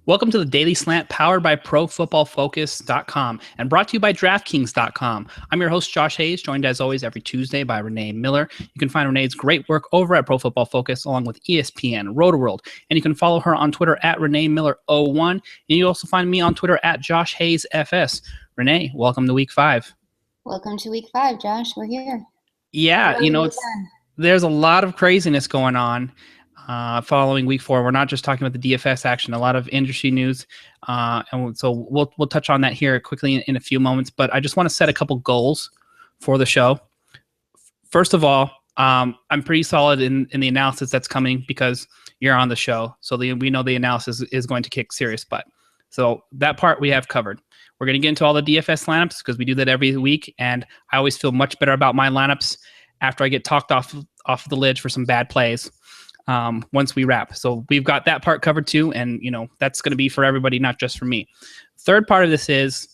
Welcome to the Daily Slant powered by ProFootballFocus.com and brought to you by DraftKings.com. I'm your host, Josh Hayes, joined as always every Tuesday by Renee Miller. You can find Renee's great work over at Pro Football Focus along with ESPN, RotoWorld, and you can follow her on Twitter at ReneeMiller01, and you also find me on Twitter at JoshHayesFS. Renee, welcome to Week 5. Welcome to Week 5, Josh. We're here. Yeah, there's a lot of craziness going on. Following Week 4, we're not just talking about the DFS action, a lot of industry news, and so we'll touch on that here quickly in a few moments. But I just want to set a couple goals for the show. First of all, I'm pretty solid in the analysis that's coming because you're on the show, so we know the analysis is going to kick serious butt. So that part we have covered. We're going to get into all the DFS lineups because we do that every week, and I always feel much better about my lineups after I get talked off the lid for some bad plays. Once we wrap. So we've got that part covered too. And, that's going to be for everybody, not just for me. Third part of this is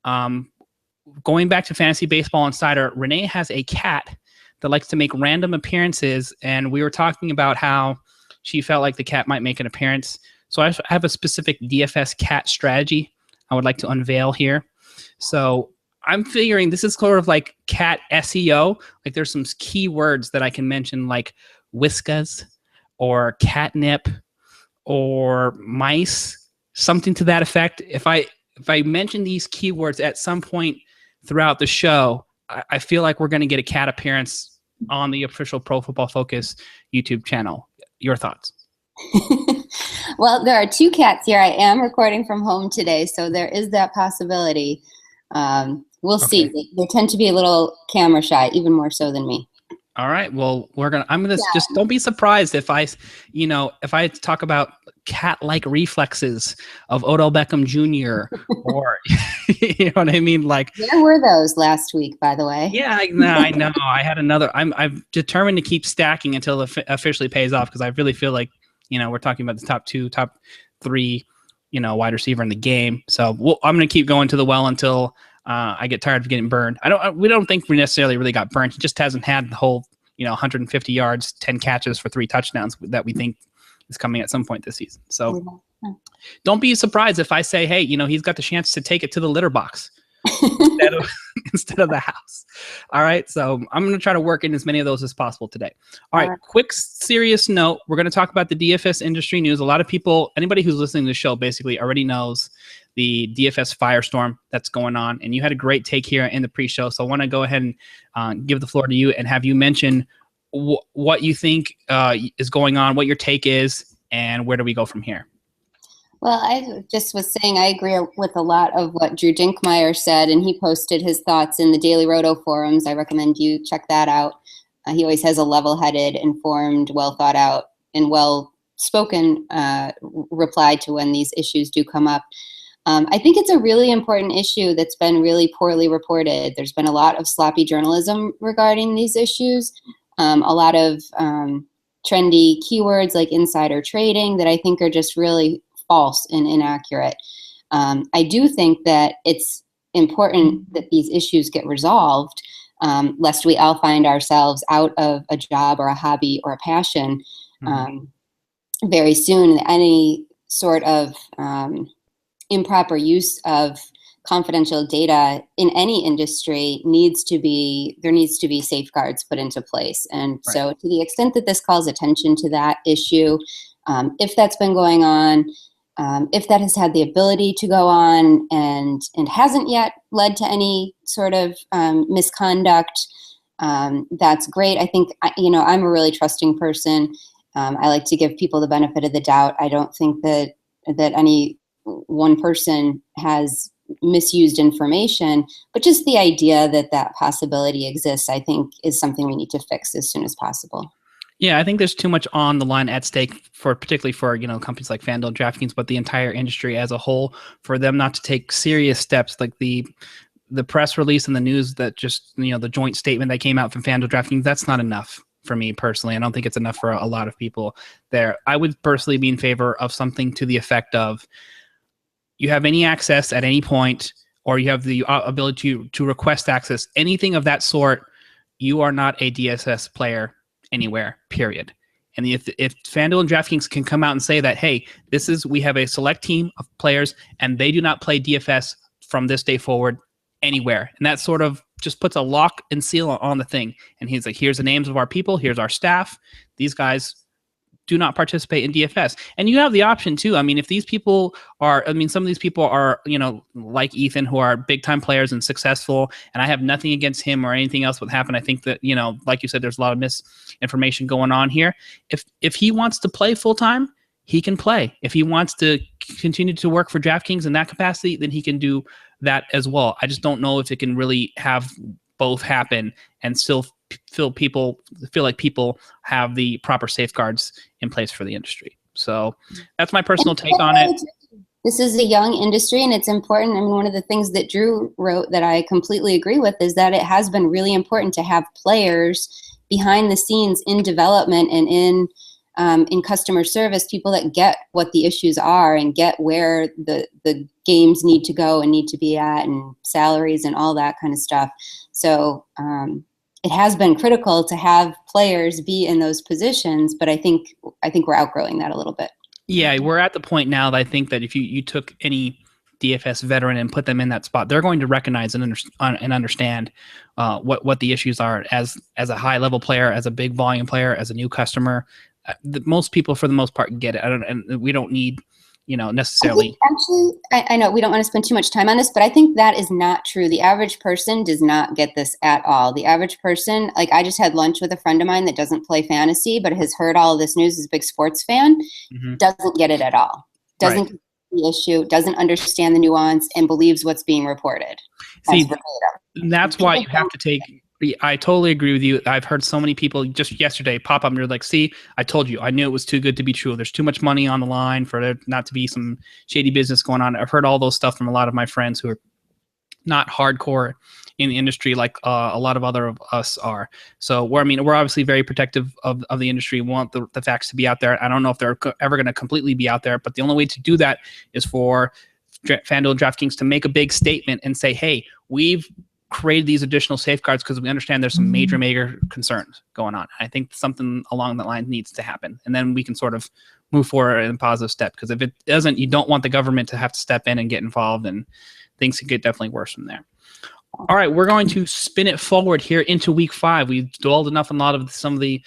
going back to Fantasy Baseball Insider. Renee has a cat that likes to make random appearances. And we were talking about how she felt like the cat might make an appearance. So I have a specific DFS cat strategy I would like to unveil here. So I'm figuring this is sort of like cat SEO. Like there's some keywords that I can mention like whiskas, or catnip, or mice, something to that effect. If I mention these keywords at some point throughout the show, I feel like we're going to get a cat appearance on the official Pro Football Focus YouTube channel. Your thoughts? Well, there are two cats here. I am recording from home today, so there is that possibility. We'll see. They tend to be a little camera shy, even more so than me. All right. Well, just don't be surprised if I talk about cat-like reflexes of Odell Beckham Jr. or you know what I mean? Like, where were those last week, by the way? Yeah, I know. I had another. I'm determined to keep stacking until it officially pays off because I really feel like we're talking about the top 2, top 3, wide receiver in the game. So I'm going to keep going to the well until I get tired of getting burned. We don't think we necessarily really got burned. He just hasn't had the whole 150 yards, 10 catches for 3 touchdowns that we think is coming at some point this season. So don't be surprised if I say, hey, he's got the chance to take it to the litter box instead of the house. All right. So I'm going to try to work in as many of those as possible today. All right. Quick serious note. We're going to talk about the DFS industry news. A lot of people, anybody who's listening to the show basically already knows the DFS firestorm that's going on. And you had a great take here in the pre-show. So I want to go ahead and give the floor to you and have you mention what you think is going on, what your take is, and where do we go from here? Well, I just was saying I agree with a lot of what Drew Dinkmeyer said, and he posted his thoughts in the Daily Roto forums. I recommend you check that out. He always has a level-headed, informed, well-thought-out, and well-spoken reply to when these issues do come up. I think it's a really important issue that's been really poorly reported. There's been a lot of sloppy journalism regarding these issues, a lot of trendy keywords like insider trading that I think are just really false and inaccurate. I do think that it's important that these issues get resolved, lest we all find ourselves out of a job or a hobby or a passion very soon. Any sort of improper use of confidential data in any industry needs to be safeguards put into place. And so to the extent that this calls attention to that issue, if that's been going on, if that has had the ability to go on and hasn't yet led to any sort of misconduct, that's great. I think, I'm a really trusting person. I like to give people the benefit of the doubt. I don't think that any one person has misused information, but just the idea that possibility exists, I think, is something we need to fix as soon as possible. Yeah, I think there's too much on the line at stake particularly for companies like FanDuel, DraftKings, but the entire industry as a whole, for them not to take serious steps like the press release and the news that just the joint statement that came out from FanDuel, DraftKings. That's not enough for me personally. I don't think it's enough for a lot of people there. I would personally be in favor of something to the effect of you have any access at any point, or you have the ability to request access, anything of that sort, you are not a DSS player anywhere, period. And if FanDuel and DraftKings can come out and say that, hey, we have a select team of players and they do not play DFS from this day forward anywhere. And that sort of just puts a lock and seal on the thing. And he's like, here's the names of our people. Here's our staff. These guys do not participate in DFS. And you have the option too. I mean, if these people are, some of these people are, like Ethan, who are big time players and successful, and I have nothing against him or anything else would happen. I think that, like you said, there's a lot of misinformation going on here. If he wants to play full time, he can play. If he wants to continue to work for DraftKings in that capacity, then he can do that as well. I just don't know if it can really have both happen and still feel like people have the proper safeguards in place for the industry. So that's my personal take on it. This is a young industry and it's important. I mean, one of the things that Drew wrote that I completely agree with is that it has been really important to have players behind the scenes in development and in customer service, people that get what the issues are and get where the games need to go and need to be at, and salaries and all that kind of stuff. So it has been critical to have players be in those positions, but I think we're outgrowing that a little bit. Yeah, we're at the point now that I think that if you took any DFS veteran and put them in that spot, they're going to recognize and understand what the issues are as a high level player, as a big volume player, as a new customer. Most people, for the most part, get it. And we don't need, necessarily. I know we don't want to spend too much time on this, but I think that is not true. The average person does not get this at all. The average person, like I just had lunch with a friend of mine that doesn't play fantasy, but has heard all of this news, is a big sports fan, doesn't get it at all. Doesn't get the issue, doesn't understand the nuance, and believes what's being reported. See, that's why you have to take. I totally agree with you. I've heard so many people just yesterday pop up and you're like, see, I told you, I knew it was too good to be true. There's too much money on the line for there not to be some shady business going on. I've heard all those stuff from a lot of my friends who are not hardcore in the industry like a lot of other of us are. So we're obviously very protective of the industry. We want the facts to be out there. I don't know if they're ever going to completely be out there, but the only way to do that is for FanDuel and DraftKings to make a big statement and say, hey, we've created these additional safeguards because we understand there's some major concerns going on. I think something along that line needs to happen. And then we can sort of move forward in a positive step. Because if it doesn't, you don't want the government to have to step in and get involved, and things could get definitely worse from there. All right, we're going to spin it forward here into week 5. We've dwelled enough on a lot of some of the,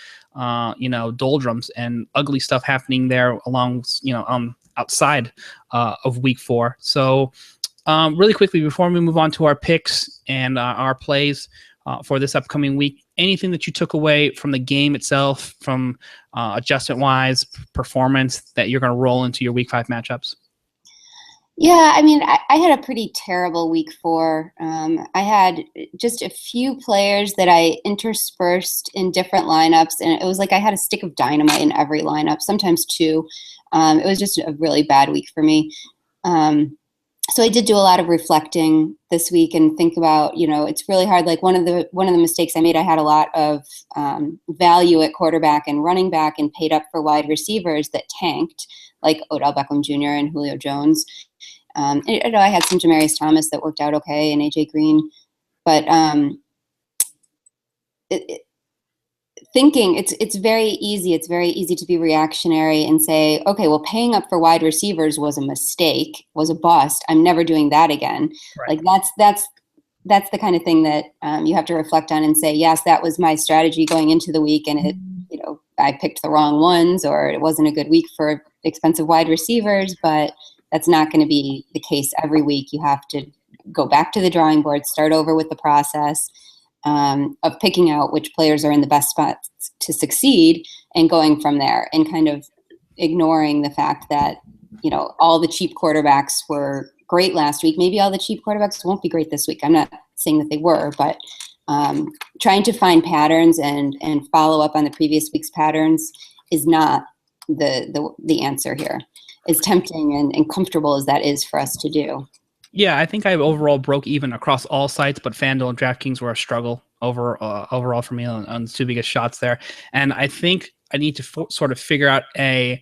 doldrums and ugly stuff happening there along, outside of week 4. So really quickly, before we move on to our picks and our plays for this upcoming week, anything that you took away from the game itself, from adjustment-wise, performance, that you're going to roll into your week 5 matchups? Yeah, I mean, I had a pretty terrible week 4. I had just a few players that I interspersed in different lineups, and it was like I had a stick of dynamite in every lineup, sometimes 2. It was just a really bad week for me. So I did do a lot of reflecting this week and think about, it's really hard. Like one of the mistakes I made, I had a lot of value at quarterback and running back and paid up for wide receivers that tanked, like Odell Beckham Jr. and Julio Jones. I had some Demaryius Thomas that worked out okay, and AJ Green, but thinking it's very easy. It's very easy to be reactionary and say, okay, well, paying up for wide receivers was a mistake, was a bust. I'm never doing that again. Right. Like that's the kind of thing that you have to reflect on and say, yes, that was my strategy going into the week, and it, I picked the wrong ones, or it wasn't a good week for expensive wide receivers. But that's not going to be the case every week. You have to go back to the drawing board, start over with the process of picking out which players are in the best spots to succeed, and going from there, and kind of ignoring the fact that, all the cheap quarterbacks were great last week. Maybe all the cheap quarterbacks won't be great this week. I'm not saying that they were, but trying to find patterns and follow up on the previous week's patterns is not the answer here. As tempting and comfortable as that is for us to do. Yeah, I think I overall broke even across all sites, but FanDuel and DraftKings were a struggle overall for me on the 2 biggest shots there. And I think I need to sort of figure out an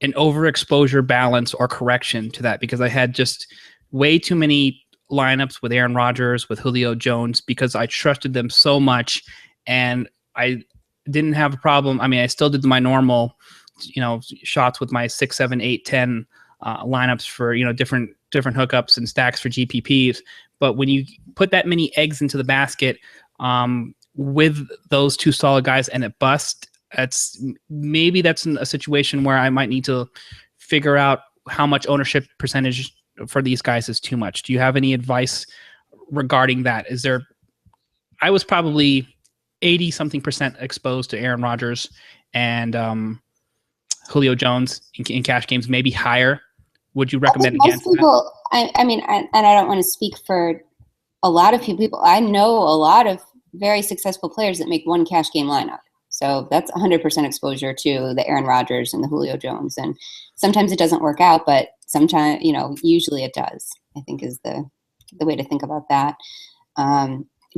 overexposure balance or correction to that, because I had just way too many lineups with Aaron Rodgers, with Julio Jones, because I trusted them so much, and I didn't have a problem. I mean, I still did my normal, shots with my 6, 7, 8, 10 lineups for, different hookups and stacks for GPPs. But when you put that many eggs into the basket with those two solid guys and it busts, that's a situation where I might need to figure out how much ownership percentage for these guys is too much. Do you have any advice regarding that? I was probably 80 something percent exposed to Aaron Rodgers and Julio Jones in cash games, maybe higher. Would you recommend against people, that? I mean, and I don't want to speak for a lot of people. I know a lot of very successful players that make one cash game lineup. So that's 100% exposure to the Aaron Rodgers and the Julio Jones. And sometimes it doesn't work out, but sometimes, usually it does, I think is the way to think about that.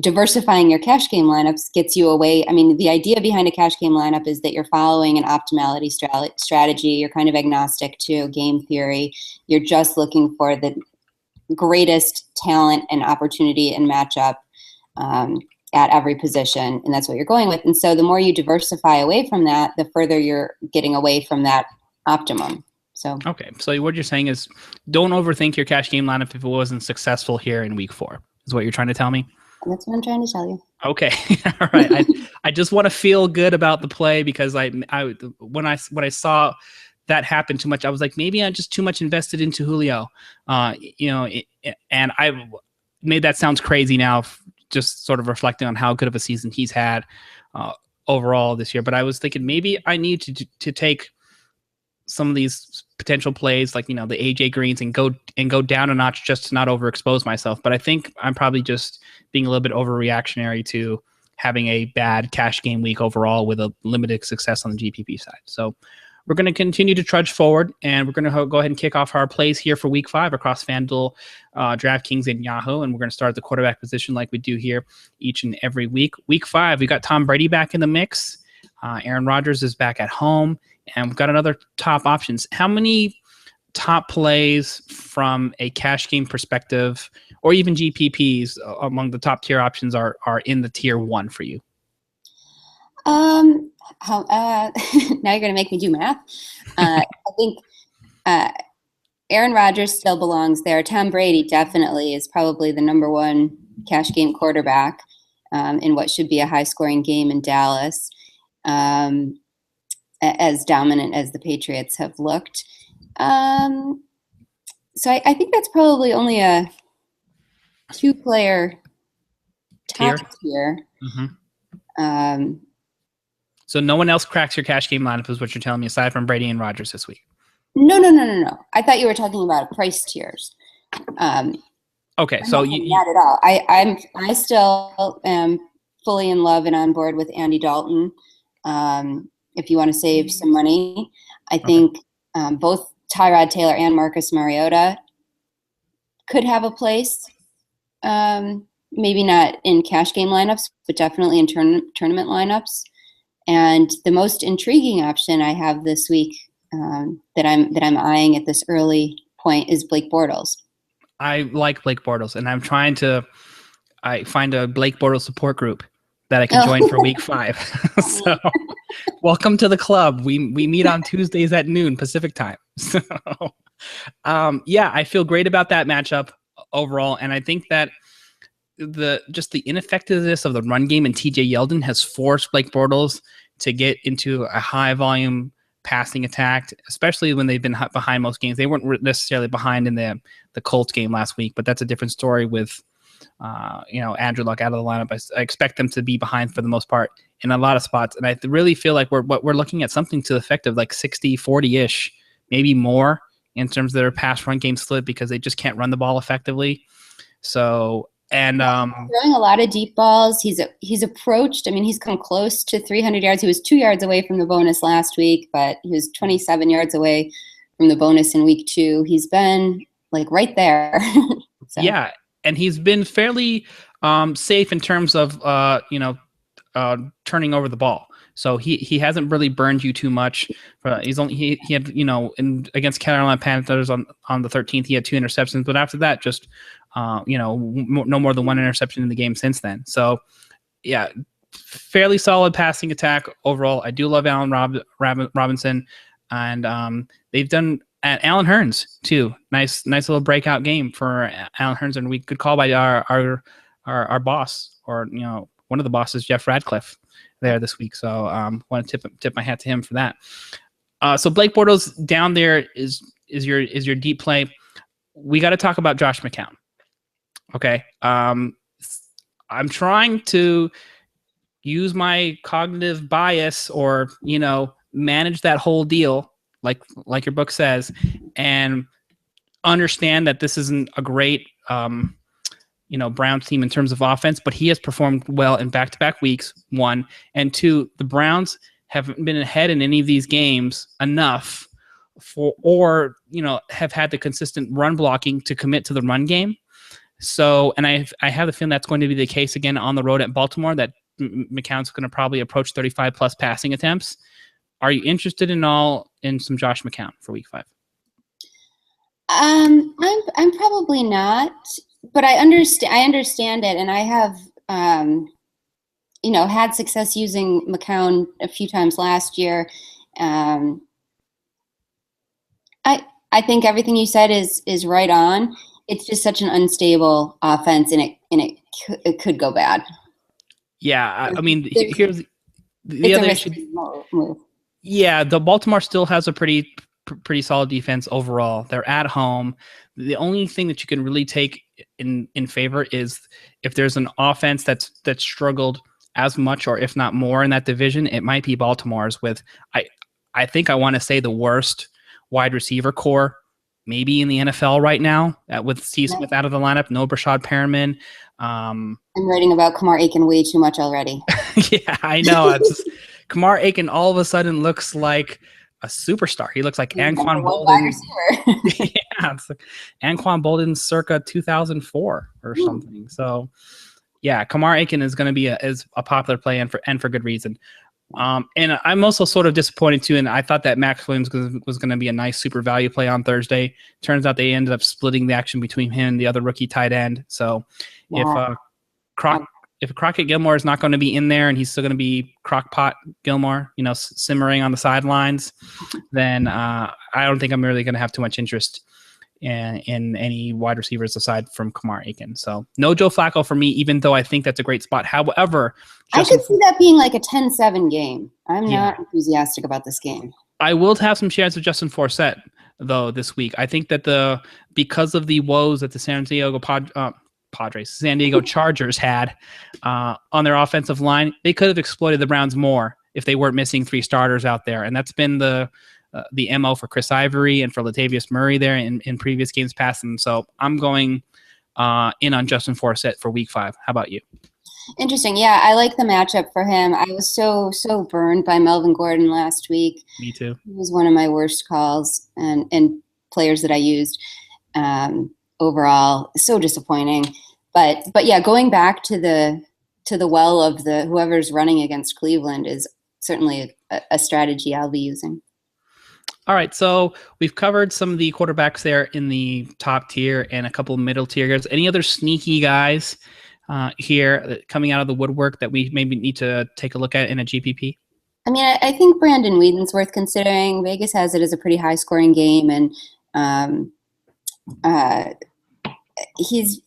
Diversifying your cash game lineups gets you away. I mean, the idea behind a cash game lineup is that you're following an optimality strategy. You're kind of agnostic to game theory. You're just looking for the greatest talent and opportunity and matchup at every position, and that's what you're going with. And so the more you diversify away from that, the further you're getting away from that optimum. So okay, so what you're saying is don't overthink your cash game lineup if it wasn't successful here in week 4, is what you're trying to tell me? That's what I'm trying to tell you. Okay. All right. I just want to feel good about the play because when I saw that happen too much, I was like, maybe I'm just too much invested into Julio. And I made that sounds crazy now, just sort of reflecting on how good of a season he's had overall this year. But I was thinking maybe I need to take some of these potential plays like, the AJ Greens and go down a notch just to not overexpose myself. But I think I'm probably just being a little bit overreactionary to having a bad cash game week overall with a limited success on the GPP side. So we're going to continue to trudge forward, and we're going to go ahead and kick off our plays here for week 5 across FanDuel, DraftKings, and Yahoo. And we're going to start at the quarterback position like we do here each and every week. Week 5, we got Tom Brady back in the mix. Aaron Rodgers is back at home, and we've got another top options. How many top plays from a cash game perspective or even GPPs among the top tier options are in the tier 1 for you? Now you're going to make me do math. I think Aaron Rodgers still belongs there. Tom Brady definitely is probably the number 1 cash game quarterback in what should be a high-scoring game in Dallas, as dominant as the Patriots have looked. So I think that's probably only a 2-player top tier. Mm-hmm. So no one else cracks your cash game lineup is what you're telling me, aside from Brady and Rodgers this week? No. I thought you were talking about price tiers. Okay, so not at all. I still am fully in love and on board with Andy Dalton. If you want to save some money, I think both Tyrod Taylor and Marcus Mariota could have a place. Maybe not in cash game lineups, but definitely in tournament lineups. And the most intriguing option I have this week that I'm eyeing at this early point is Blake Bortles. I like Blake Bortles, and I'm trying to find a Blake Bortles support group that I can join for week 5. So welcome to the club. We meet on Tuesdays at noon Pacific time. So I feel great about that matchup overall. And I think that the ineffectiveness of the run game and TJ Yeldon has forced Blake Bortles to get into a high volume passing attack, especially when they've been behind most games. They weren't necessarily behind in the Colts game last week, but that's a different story with Andrew Luck out of the lineup. I expect them to be behind for the most part in a lot of spots. And I really feel like we're looking at something to the effect of like 60-40-ish, maybe more in terms of their pass run game split because they just can't run the ball effectively. So, and throwing a lot of deep balls. He's approached. I mean, he's come close to 300 yards. He was 2 yards away from the bonus last week, but he was 27 yards away from the bonus in week 2. He's been like right there. So. Yeah, and he's been fairly safe in terms of turning over the ball. So he hasn't really burned you too much. He had against Carolina Panthers on the 13th, he had 2 interceptions, but after that, just no more than 1 interception in the game since then. So yeah, fairly solid passing attack overall. I do love Allen Robinson, and they've done at Allen Hurns too. Nice little breakout game for Allen Hurns, and we could call by our boss, or one of the bosses, Jeff Radcliffe, there this week. So want to tip my hat to him for that. So Blake Bortles down there is your deep play. We got to talk about Josh McCown. Okay. I'm trying to use my cognitive bias, or manage that whole deal, like your book says, and understand that this isn't a great Browns team in terms of offense, but he has performed well in back-to-back weeks, 1, and 2, the Browns haven't been ahead in any of these games enough have had the consistent run blocking to commit to the run game. So, and I have the feeling that's going to be the case again on the road at Baltimore, that McCown's going to probably approach 35 plus passing attempts. Are you interested in some Josh McCown for week 5? I'm probably not, but I understand it, and I have had success using McCown a few times last year. I think everything you said is right on. It's just such an unstable offense, and it could go bad. Yeah, I mean, here's the other issue. Yeah, the Baltimore still has a pretty solid defense overall. They're at home. The only thing that you can really take in favor is if there's an offense that's struggled as much, or if not more, in that division, it might be Baltimore's with I think I want to say the worst wide receiver core maybe in the NFL right now, with Steve Smith out of the lineup, no Brashad Perriman. I'm writing about Kamar Aiken way too much already. Yeah, I know. Kamar Aiken all of a sudden looks like a superstar. He looks like Anquan Bolden. Yeah, it's like Anquan Bolden circa 2004 or something. So, yeah, Kamar Aiken is going to be a popular play, and for good reason. And I'm also sort of disappointed too, and I thought that Max Williams was going to be a nice super value play on Thursday. Turns out they ended up splitting the action between him and the other rookie tight end. So if Crockett Gilmore is not going to be in there, and he's still going to be Crockpot Gilmore, simmering on the sidelines, then I don't think I'm really going to have too much interest in any wide receivers aside from Kamar Aiken. So no Joe Flacco for me, even though I think that's a great spot. However, I could see that being like a 10-7 game. I'm not enthusiastic about this game. I will have some shares of Justin Forsett though this week. I think that because of the woes that the San Diego Chargers had on their offensive line, they could have exploited the Browns more if they weren't missing 3 starters out there. And that's been the MO for Chris Ivory and for Latavius Murray there in previous games past. And so I'm going in on Justin Forsett for week 5. How about you? Interesting. Yeah, I like the matchup for him. I was so burned by Melvin Gordon last week. Me too. He was one of my worst calls and players that I used overall. So disappointing. But yeah, going back to the well of whoever's running against Cleveland is certainly a strategy I'll be using. All right, so we've covered some of the quarterbacks there in the top tier and a couple of middle tiers. Any other sneaky guys here coming out of the woodwork that we maybe need to take a look at in a GPP? I mean, I think Brandon Whedon's worth considering. Vegas has it as a pretty high-scoring game, and he's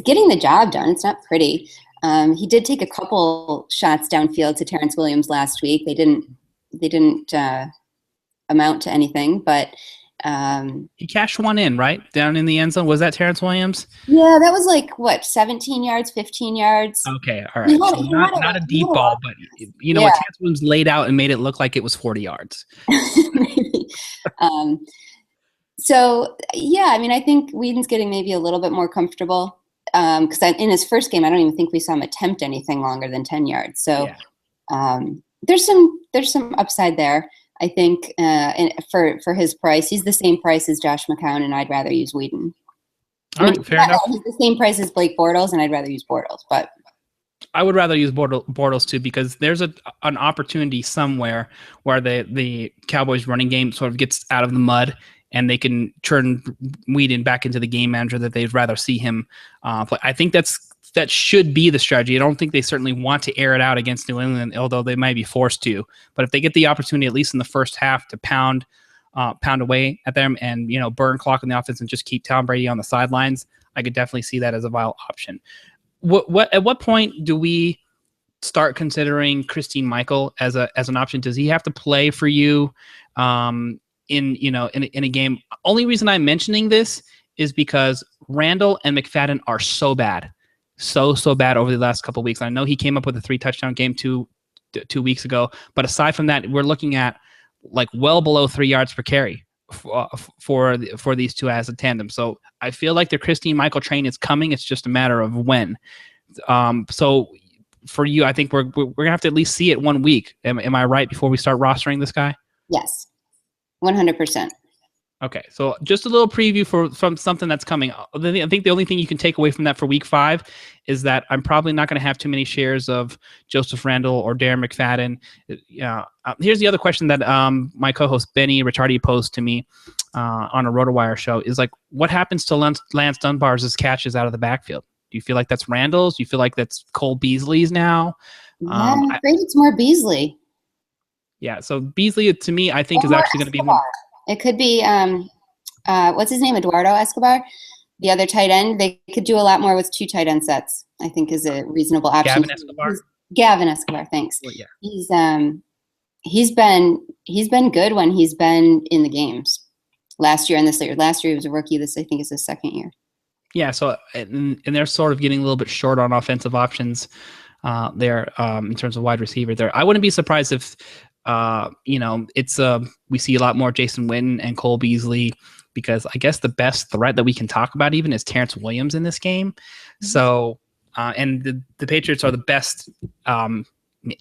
getting the job done. It's not pretty. He did take a couple shots downfield to Terrence Williams last week. They didn't amount to anything, but he cashed one in, right? Down in the end zone. Was that Terrence Williams? Yeah, that was like, 17 yards, 15 yards. Okay, all right. So not a deep ball, but what Terrence Williams laid out and made it look like it was 40 yards. So, yeah, I mean, I think Whedon's getting maybe a little bit more comfortable because in his first game, I don't even think we saw him attempt anything longer than 10 yards. So there's some upside there. I think for his price, he's the same price as Josh McCown, and I'd rather use Whedon. All right, fair enough. He's the same price as Blake Bortles, and I'd rather use Bortles. But I would rather use Bortles too, because there's an opportunity somewhere where the Cowboys running game sort of gets out of the mud, and they can turn Whedon back into the game manager that they'd rather see him play. I think that's that should be the strategy. I don't think they certainly want to air it out against New England, although they might be forced to. But if they get the opportunity, at least in the first half, to pound away at them and burn clock in the offense and just keep Tom Brady on the sidelines, I could definitely see that as a viable option. At what point do we start considering Christine Michael as an option? Does he have to play for you in a game? Only reason I'm mentioning this is because Randall and McFadden are so bad. So bad over the last couple of weeks. I know he came up with a 3-touchdown game two weeks ago, but aside from that, we're looking at like well below 3 yards per carry for these two as a tandem. So I feel like the Christine Michael train is coming. It's just a matter of when. So for you, I think we're gonna have to at least see it 1 week. Am I right before we start rostering this guy? Yes, 100%. Okay, so just a little preview from something that's coming. I think the only thing you can take away from that for week 5 is that I'm probably not going to have too many shares of Joseph Randall or Darren McFadden. Here's the other question that my co-host Benny Ricciardi posed to me on a RotoWire show is like, what happens to Lance Dunbar's catches out of the backfield? Do you feel like that's Randall's? Do you feel like that's Cole Beasley's now? Yeah, I'm afraid it's more Beasley. Yeah, so Beasley, to me, I think is actually going to be one. It could be, what's his name, Eduardo Escobar, the other tight end. They could do a lot more with 2 tight end sets, I think is a reasonable option. Gavin Escobar, thanks. Well, yeah. He's been good when he's been in the games. Last year and this year. Last year he was a rookie. This, I think, is his second year. Yeah, so and they're sort of getting a little bit short on offensive options there in terms of wide receiver there. I wouldn't be surprised if it's we see a lot more Jason Witten and Cole Beasley, because I guess the best threat that we can talk about even is Terrence Williams in this game. Mm-hmm. So and the Patriots are the best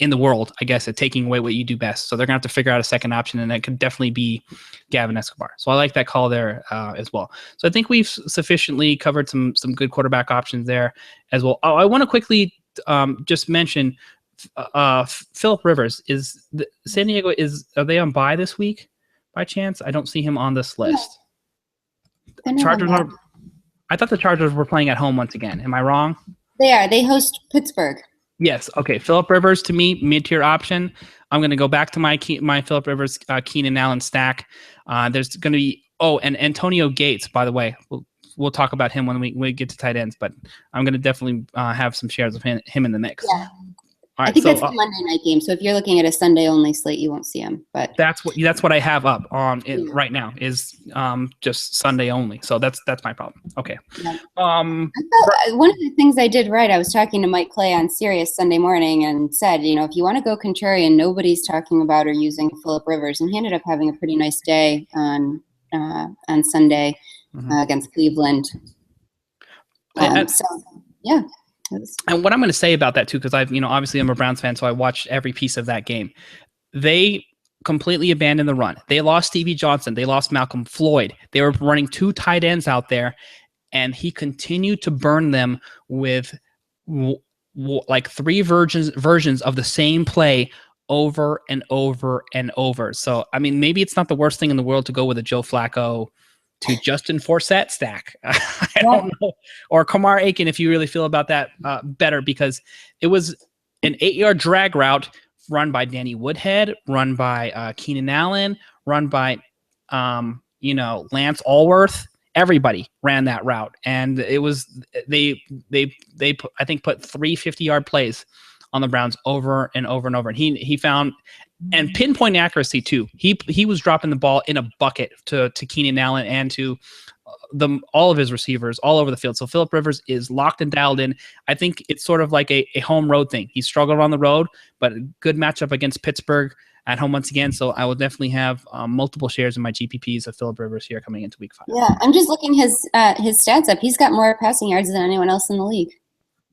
in the world, I guess, at taking away what you do best. So they're gonna have to figure out a second option, and that could definitely be Gavin Escobar. So I like that call there as well. So I think we've sufficiently covered some good quarterback options there as well. Oh, I want to quickly just mention Philip Rivers. San Diego are they on bye this week by chance? I don't see him on this list. Chargers are. I thought the Chargers were playing at home once again. Am I wrong? They are. They host Pittsburgh. Yes. Okay. Philip Rivers, to me, mid-tier option. I'm going to go back to my Philip Rivers, Keenan Allen stack. There's going to be and Antonio Gates, by the way. We'll talk about him when we get to tight ends, but I'm going to definitely have some shares of him in the mix. Yeah. All right, I think that's the Monday night game. So if you're looking at a Sunday only slate, you won't see him. But that's what I have up on right now is just Sunday only. So that's my problem. Okay. Yeah. One of the things I did right, I was talking to Mike Clay on Sirius Sunday morning and said, if you want to go contrarian, nobody's talking about or using Philip Rivers, and he ended up having a pretty nice day on Sunday against Cleveland. So yeah. And what I'm going to say about that too, because obviously I'm a Browns fan, so I watched every piece of that game. They completely abandoned the run. They lost Stevie Johnson. They lost Malcolm Floyd. They were running 2 tight ends out there, and he continued to burn them with like 3 versions of the same play over and over and over. So, I mean, maybe it's not the worst thing in the world to go with a Joe Flacco to Justin Forsett stack. I don't know. Or Kamar Aiken, if you really feel about that better, because it was an 8-yard drag route run by Danny Woodhead, run by Keenan Allen, run by, Lance Allworth. Everybody ran that route. And it was, they I think put 3 50-yard plays on the Browns over and over and over. And he found, and pinpoint accuracy too. He was dropping the ball in a bucket to Keenan Allen and to all of his receivers all over the field. So Philip Rivers is locked and dialed in. I think it's sort of like a home road thing. He struggled on the road, but a good matchup against Pittsburgh at home once again. So I will definitely have multiple shares in my GPPs of Philip Rivers here coming into week 5. Yeah, I'm just looking his stats up. He's got more passing yards than anyone else in the league.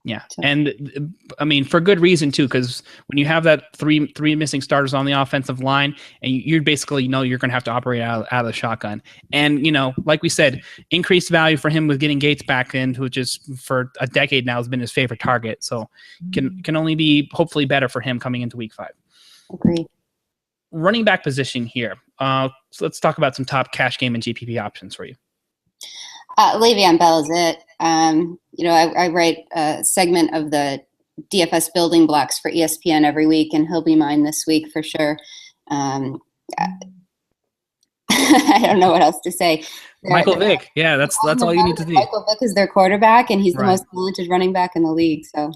Yeah, and I mean for good reason too, because when you have that three missing starters on the offensive line, and you basically you're going to have to operate out of the shotgun, and like we said, increased value for him with getting Gates back in, which is for a decade now has been his favorite target. So can only be hopefully better for him coming into week 5. Agreed. Running back position here. So let's talk about some top cash game and GPP options for you. Le'Veon Bell is it. I write a segment of the DFS building blocks for ESPN every week, and he'll be mine this week for sure. I don't know what else to say. Michael Vick. Yeah, that's all you need to do. Michael Vick is their quarterback, and he's the Right. most talented running back in the league. So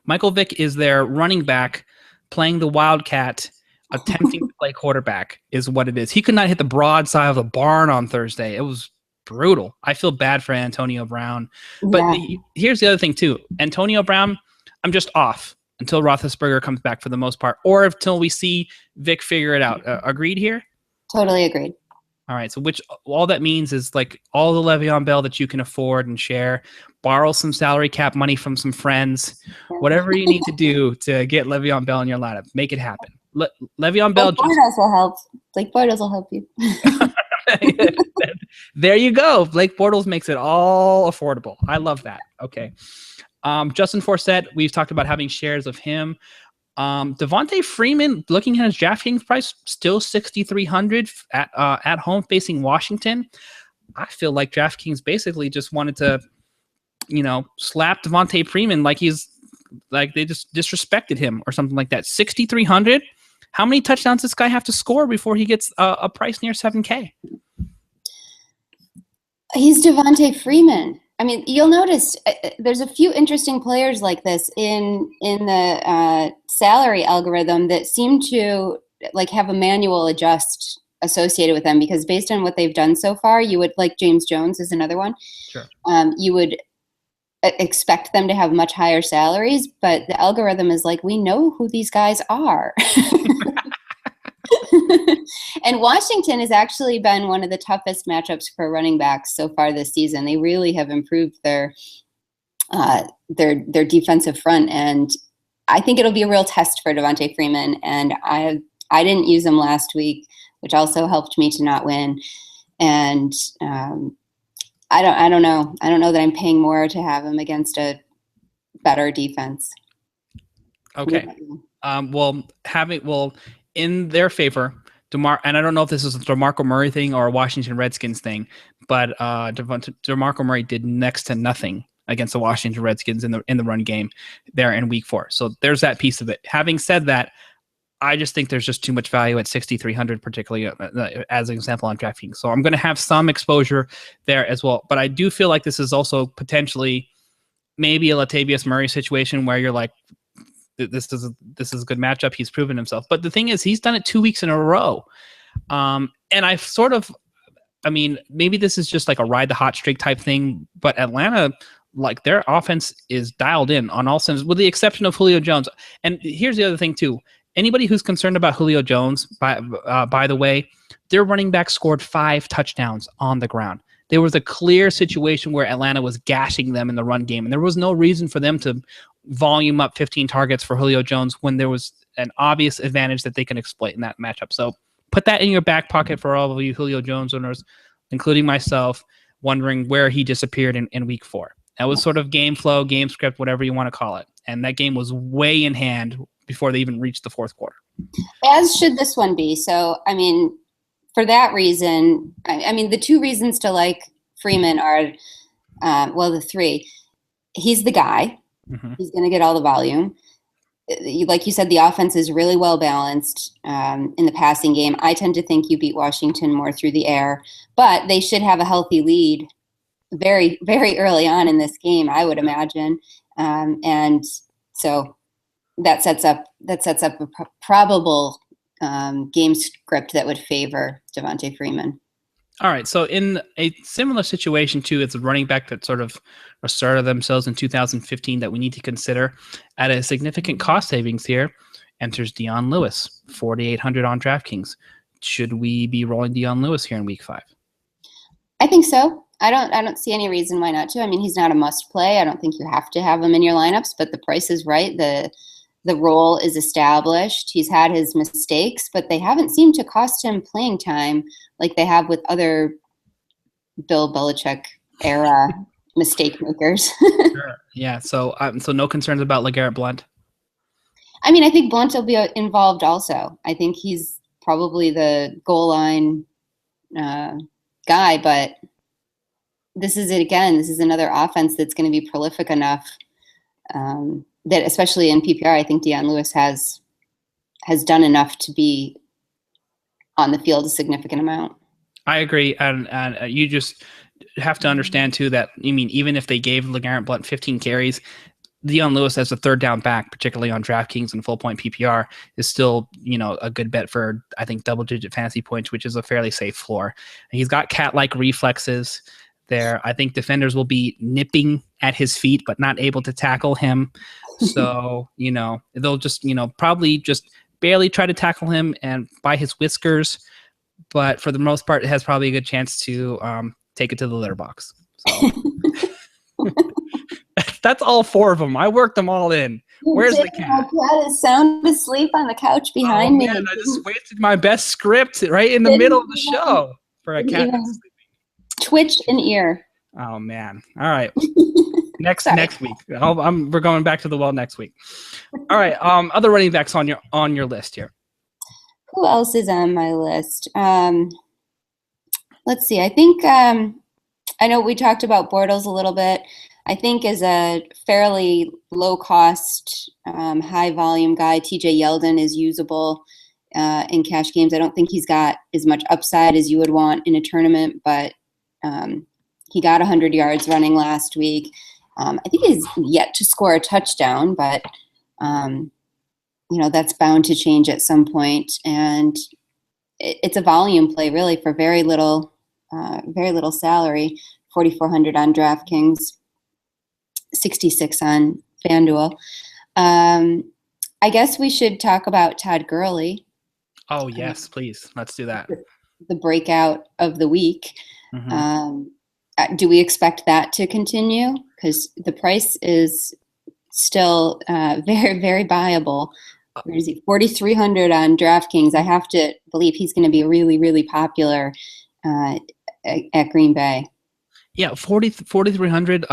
Michael Vick is their running back playing the Wildcat, attempting to play quarterback is what it is. He could not hit the broadside of the barn on Thursday. It was brutal. I feel bad for Antonio Brown. But here's the other thing too. Antonio Brown, I'm just off until Roethlisberger comes back for the most part, or until we see Vic figure it out. Agreed here? Totally agreed. All right. So all that means is like all the Le'Veon Bell that you can afford and share, borrow some salary cap money from some friends, whatever you need to do to get Le'Veon Bell in your lineup. Make it happen. Le'Veon Bell. Blake Bortles will help. Blake Bortles will help you. There you go. Blake Bortles makes it all affordable. I love that. Okay. Justin Forsett, we've talked about having shares of him. Devontae Freeman, looking at his DraftKings price, still 6,300 at home facing Washington. I feel like DraftKings basically just wanted to, slap Devontae Freeman like they just disrespected him or something like that. 6,300. How many touchdowns does this guy have to score before he gets a price near 7K? He's Devontae Freeman. I mean, you'll notice there's a few interesting players like this in the salary algorithm that seem to like have a manual adjust associated with them, because based on what they've done so far, you would, like James Jones is another one. Sure. You would expect them to have much higher salaries, but the algorithm is like, we know who these guys are. And Washington has actually been one of the toughest matchups for running backs so far this season. They really have improved their defensive front, and I think it'll be a real test for Devontae Freeman. And I didn't use him last week, which also helped me to not win. And I don't know. I don't know that I'm paying more to have him against a better defense. Okay. In their favor, and I don't know if this is a DeMarco Murray thing or a Washington Redskins thing, but DeMarco Murray did next to nothing against the Washington Redskins in the run game there in Week 4. So there's that piece of it. Having said that, I just think there's just too much value at 6,300, particularly as an example on DraftKings. So I'm going to have some exposure there as well. But I do feel like this is also potentially maybe a Latavius Murray situation where you're like, this is a good matchup. He's proven himself. But the thing is, he's done it 2 weeks in a row. And I've sort of, maybe this is just like a ride the hot streak type thing, but Atlanta, like their offense is dialed in on all senses, with the exception of Julio Jones. And here's the other thing too. Anybody who's concerned about Julio Jones, by the way, their running back scored 5 touchdowns on the ground. There was a clear situation where Atlanta was gashing them in the run game, and there was no reason for them to volume up 15 targets for Julio Jones when there was an obvious advantage that they can exploit in that matchup. So put that in your back pocket for all of you Julio Jones owners, including myself, wondering where he disappeared in Week 4. That was sort of game flow, game script, whatever you want to call it. And that game was way in hand before they even reached the fourth quarter. As should this one be. So, for that reason, the 2 reasons to like Freeman are, the 3. He's the guy. Mm-hmm. He's going to get all the volume. Like you said, the offense is really well balanced in the passing game. I tend to think you beat Washington more through the air, but they should have a healthy lead very, very early on in this game, I would imagine. And so that sets up a probable game script that would favor Devontae Freeman. All right. So in a similar situation too, it's a running back that sort of asserted themselves in 2015 that we need to consider at a significant cost savings here. Enters Dion Lewis, 4,800 on DraftKings. Should we be rolling Dion Lewis here in Week 5? I think so. I don't see any reason why not to. He's not a must play. I don't think you have to have him in your lineups, but the price is right. The role is established. He's had his mistakes, but they haven't seemed to cost him playing time like they have with other Bill Belichick era mistake makers. Sure. Yeah. So no concerns about LeGarrette Blount. I think Blount will be involved also. I think he's probably the goal line guy, but this is it again. This is another offense that's going to be prolific enough that, especially in PPR, I think Dion Lewis has done enough to be on the field a significant amount. I agree, and you just have to understand too that even if they gave LeGarrette Blount 15 carries, Dion Lewis as a third down back, particularly on DraftKings and full point PPR, is still a good bet for, I think, double-digit fantasy points, which is a fairly safe floor. And he's got cat-like reflexes there. I think defenders will be nipping at his feet but not able to tackle him. So they'll just probably just barely try to tackle him and by his whiskers. But for the most part, it has probably a good chance to take it to the litter box. So. That's all 4 of them. I worked them all in. Where's the cat? My cat is sound asleep on the couch behind me. I just wasted my best script right in the middle of the show for a cat. Twitch an ear. Oh man! All right. Next week. We're going back to the well next week. All right. Other running backs on your list here. Who else is on my list? Let's see. I think I know we talked about Bortles a little bit. I think as a fairly low-cost, high-volume guy, TJ Yeldon is usable in cash games. I don't think he's got as much upside as you would want in a tournament, but he got 100 yards running last week. I think he's yet to score a touchdown, but that's bound to change at some point. And it's a volume play, really, for very little salary. 4,400 on DraftKings. 66 on FanDuel. I guess we should talk about Todd Gurley. Oh, yes, please. Let's do that. The breakout of the week. Mm-hmm. Do we expect that to continue? Because the price is still very, very viable. Where is he? 4,300 on DraftKings. I have to believe he's going to be really, really popular at Green Bay. Yeah, 4,300.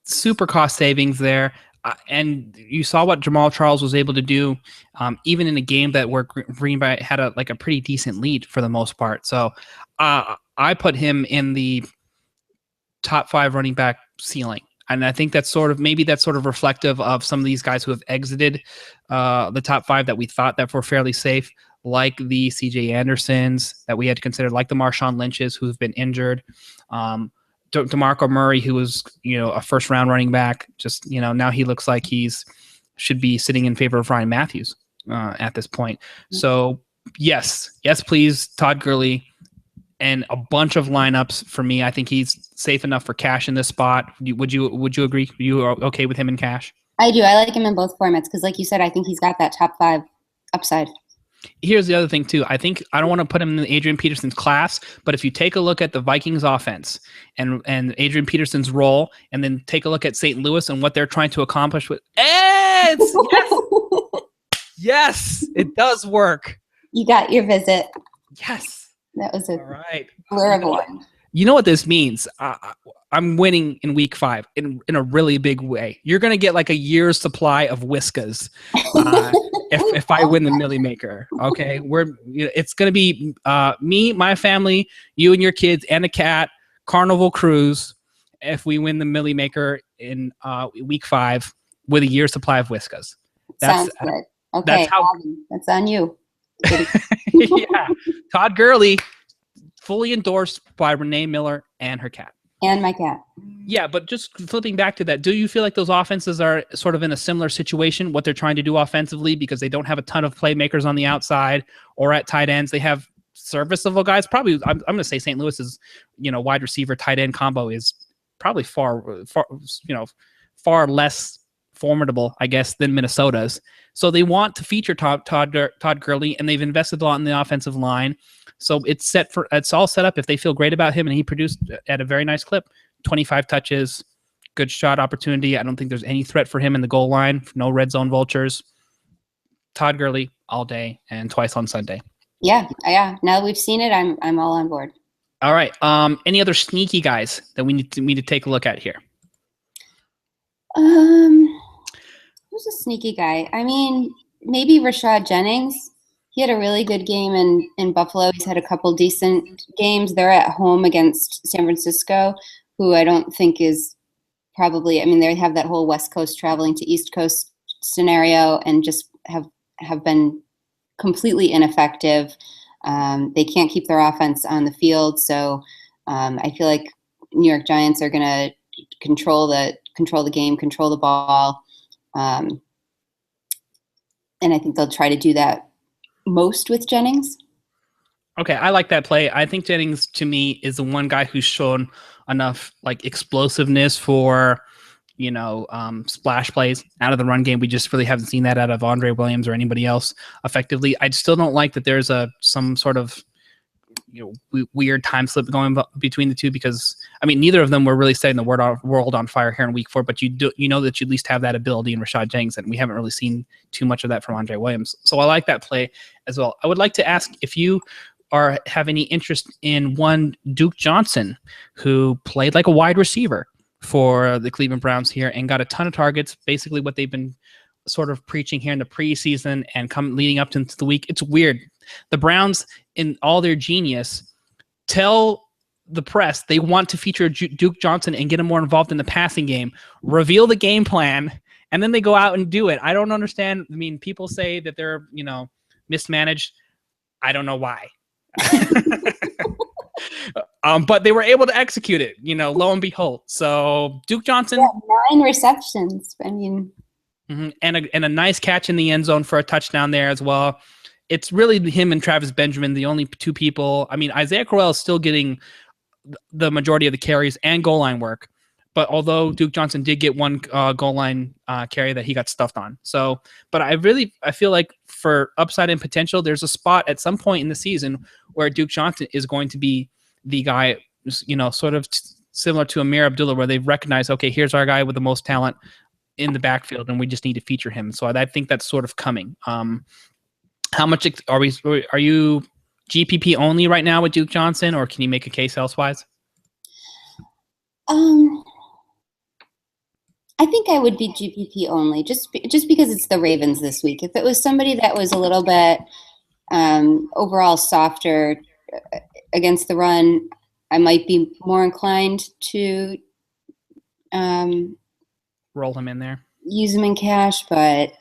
Super cost savings there. And you saw what Jamal Charles was able to do, even in a game where Green Bay had a pretty decent lead for the most part. So I put him in the top 5 running back ceiling. And I think that's sort of reflective of some of these guys who have exited the top 5 that we thought that were fairly safe, like the CJ Andersons that we had to consider, like the Marshawn Lynches who've been injured. DeMarco Murray, who was, a first round running back, just, now he looks like should be sitting in favor of Ryan Matthews at this point. So yes, please, Todd Gurley, and a bunch of lineups for me. I think he's safe enough for cash in this spot. Would you agree? You are okay with him in cash? I do. I like him in both formats because, like you said, I think he's got that top 5 upside. Here's the other thing too. I think I don't want to put him in Adrian Peterson's class, but if you take a look at the Vikings offense and Adrian Peterson's role, and then take a look at St. Louis and what they're trying to accomplish with yes, it does work. You got your visit. Yes. That was a all right. blur of a one. You know what this means? I'm winning in week 5 in a really big way. You're going to get like a year's supply of Whiskas if I win the Millie Maker. Okay, it's going to be me, my family, you and your kids, and a cat Carnival cruise if we win the Millie Maker in week 5 with a year's supply of Whiskas. Sounds good. Okay, that's on you. Yeah, Todd Gurley. Fully endorsed by Renee Miller and her cat. And my cat. Yeah, but just flipping back to that, do you feel like those offenses are sort of in a similar situation, what they're trying to do offensively, because they don't have a ton of playmakers on the outside or at tight ends? They have serviceable guys. Probably, I'm going to say St. Louis's, wide receiver tight end combo is probably far less formidable, I guess, than Minnesota's. So they want to feature Todd Gurley, and they've invested a lot in the offensive line. So it's all set up if they feel great about him, and he produced at a very nice clip, 25 touches, good shot opportunity. I don't think there's any threat for him in the goal line. No red zone vultures. Todd Gurley all day and twice on Sunday. Yeah. Now that we've seen it, I'm all on board. All right. Any other sneaky guys that we need to take a look at here? Who's a sneaky guy? I mean, maybe Rashad Jennings. He had a really good game in Buffalo. He's had a couple decent games. They're at home against San Francisco, who I don't think is probably, I mean, they have that whole West Coast traveling to East Coast scenario and just have been completely ineffective. They can't keep their offense on the field. So I feel like New York Giants are going to control the game, control the ball. And I think they'll try to do that most with Jennings. Okay, I like that play. I think Jennings, to me, is the one guy who's shown enough like explosiveness for, splash plays out of the run game. We just really haven't seen that out of Andre Williams or anybody else effectively. I still don't like that there's some sort of weird time slip going between the two, because I mean neither of them were really setting the world on fire here in week 4, but you know that you at least have that ability in Rashad Jennings, and we haven't really seen too much of that from Andre Williams. So I like that play as well. I would like to ask if you have any interest in one Duke Johnson, who played like a wide receiver for the Cleveland Browns here and got a ton of targets, basically what they've been sort of preaching here in the preseason and come leading up to the week. It's weird. The Browns, in all their genius, tell the press they want to feature Duke Johnson and get him more involved in the passing game, reveal the game plan, and then they go out and do it. I don't understand. I mean, people say that they're, mismanaged. I don't know why. But they were able to execute it, lo and behold. So Duke Johnson, 9 receptions. I mean, and a nice catch in the end zone for a touchdown there as well. It's really him and Travis Benjamin, the only two people. I mean, Isaiah Crowell is still getting the majority of the carries and goal line work, but although Duke Johnson did get one goal line carry that he got stuffed on. So, but I feel like for upside and potential, there's a spot at some point in the season where Duke Johnson is going to be the guy, sort of similar to Amir Abdullah, where they've recognized, okay, here's our guy with the most talent in the backfield, and we just need to feature him. So I think that's sort of coming. How much are you GPP only right now with Duke Johnson, or can you make a case elsewise? I think I would be GPP only, just because it's the Ravens this week. If it was somebody that was a little bit overall softer against the run, I might be more inclined to roll him in there, use him in cash, but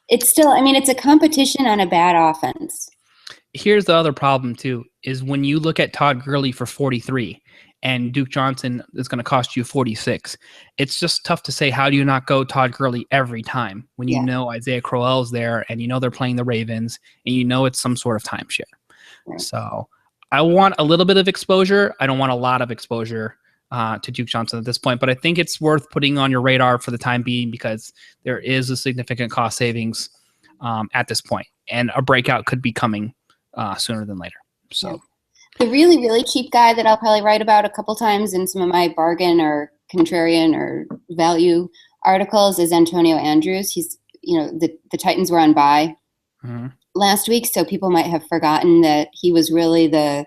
it's still, I mean, it's a competition on a bad offense. Here's the other problem too, is when you look at Todd Gurley for 43 and Duke Johnson is going to cost you 46, it's just tough to say, how do you not go Todd Gurley every time when you know Isaiah Crowell's there and they're playing the Ravens and it's some sort of timeshare. Right. So I want a little bit of exposure. I don't want a lot of exposure to Duke Johnson at this point, but I think it's worth putting on your radar for the time being, because there is a significant cost savings at this point, and a breakout could be coming sooner than later. So the really, really cheap guy that I'll probably write about a couple times in some of my bargain or contrarian or value articles is Antonio Andrews. He's, the Titans were on bye last week, so people might have forgotten that he was really the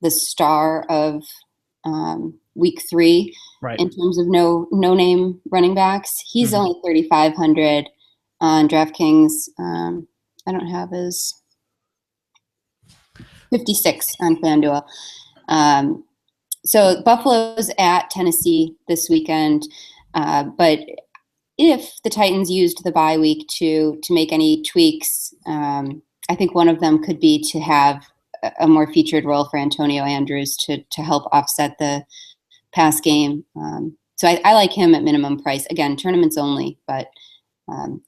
star of week 3 in terms of no name running backs. He's only 3,500 on DraftKings. I don't have his 56 on FanDuel. So Buffalo's at Tennessee this weekend, but if the Titans used the bye week to make any tweaks, I think one of them could be to have a more featured role for Antonio Andrews to help offset the pass game. So I like him at minimum price. Again, tournaments only, but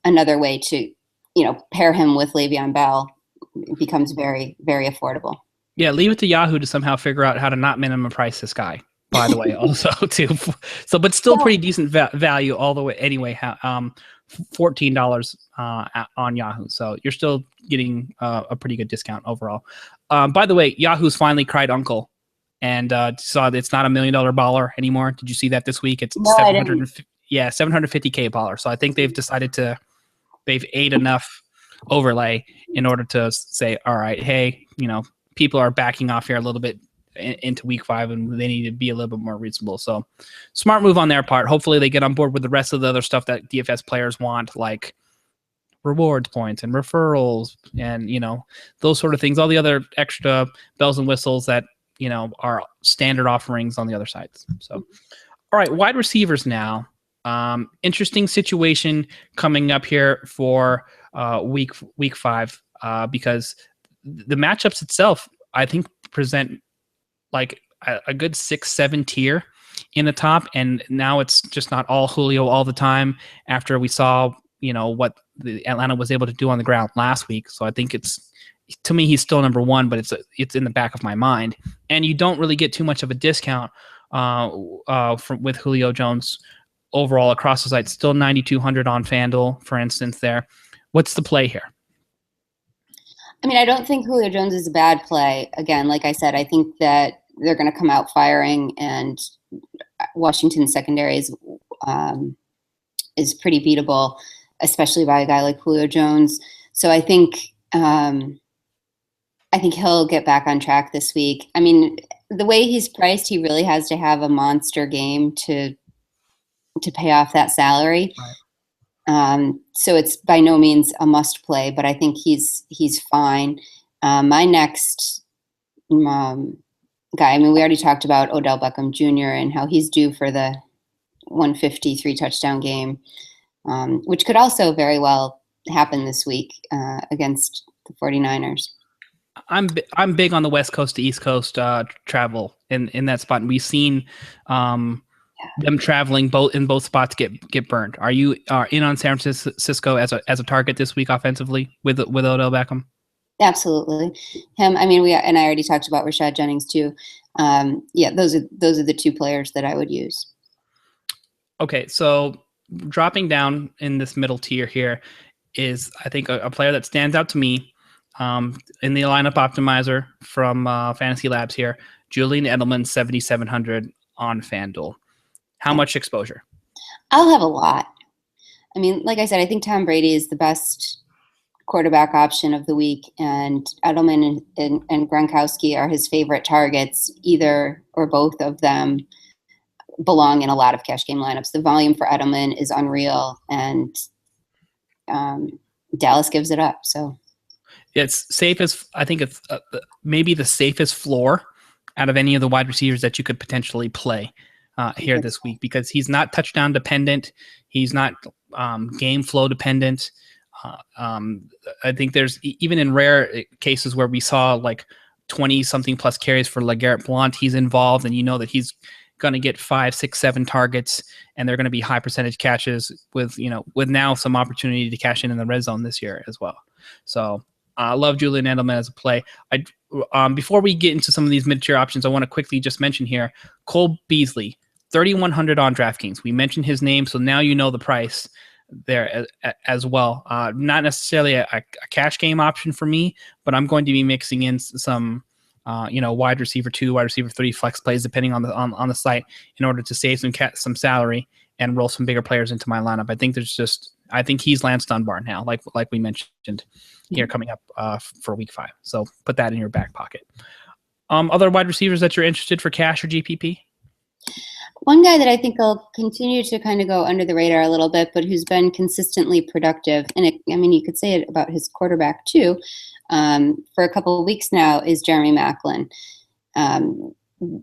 another way to, pair him with Le'Veon Bell becomes very, very affordable. Yeah, leave it to Yahoo to somehow figure out how to not minimum price this guy, by the way, also too. So, but still pretty decent value all the way anyway. $14 on Yahoo. So you're still getting a pretty good discount overall. By the way, Yahoo's finally cried uncle and saw that it's not $1 million baller anymore. Did you see that this week? It's 750K baller. So I think they've decided they've ate enough overlay in order to say, all right, hey, people are backing off here a little bit into week 5 and they need to be a little bit more reasonable. So smart move on their part. Hopefully they get on board with the rest of the other stuff that DFS players want, like rewards points and referrals and, those sort of things, all the other extra bells and whistles that, are standard offerings on the other sides. So, all right, wide receivers now. Interesting situation coming up here for week 5 because the matchups itself, I think, present like a good 6-7 tier in the top, and now it's just not all Julio all the time after we saw what the Atlanta was able to do on the ground last week. So I think to me he's still number 1, but it's in the back of my mind, and you don't really get too much of a discount with Julio Jones overall across the site. Still 9,200 on FanDuel, for instance. There, what's the play here? I mean, I don't think Julio Jones is a bad play. Again, like I said, I think that they're going to come out firing, and Washington's secondary is pretty beatable, especially by a guy like Julio Jones. So I think he'll get back on track this week. I mean, the way he's priced, he really has to have a monster game to pay off that salary. Right. So it's by no means a must play, but I think he's fine. My next guy, I mean, we already talked about Odell Beckham Jr. and how he's due for the 153 touchdown game, which could also very well happen this week against the 49ers. I'm big on the West Coast to East Coast travel in that spot, and we've seen them traveling in both spots get burned. Are you in on San Francisco as a target this week offensively with Odell Beckham? Absolutely, him. I mean, and I already talked about Rashad Jennings too. Those are the 2 players that I would use. Okay, so dropping down in this middle tier here is, I think, a player that stands out to me in the lineup optimizer from Fantasy Labs here. Julian Edelman, 7,700 on FanDuel. How much exposure? I'll have a lot. I mean, like I said, I think Tom Brady is the best quarterback option of the week, and Edelman and Gronkowski are his favorite targets. Either or both of them belong in a lot of cash game lineups. The volume for Edelman is unreal, and Dallas gives it up. So it's safest. I think it's maybe the safest floor out of any of the wide receivers that you could potentially play here this week, because he's not touchdown dependent. He's not game flow dependent. I think there's, even in rare cases where we saw like 20 something plus carries for LeGarrette Blount, he's involved, and that he's going to get 5, 6, 7 targets, and they're going to be high percentage catches with now some opportunity to cash in the red zone this year as well. So I love Julian Edelman as a play. Before we get into some of these mid-tier options, I want to quickly just mention here Cole Beasley, 3,100 on DraftKings. We mentioned his name, so now you know the price there as well. Not necessarily a cash game option for me, but I'm going to be mixing in some wide receiver 2, wide receiver 3 flex plays depending on the site in order to save some salary and roll some bigger players into my lineup. I think he's Lance Dunbar now, like we mentioned here, coming up for week 5. So put that in your back pocket. Other wide receivers that you're interested for cash or GPP? One guy that I think will continue to kind of go under the radar a little bit, but who's been consistently productive, and you could say it about his quarterback too, for a couple of weeks now, is Jeremy Maclin.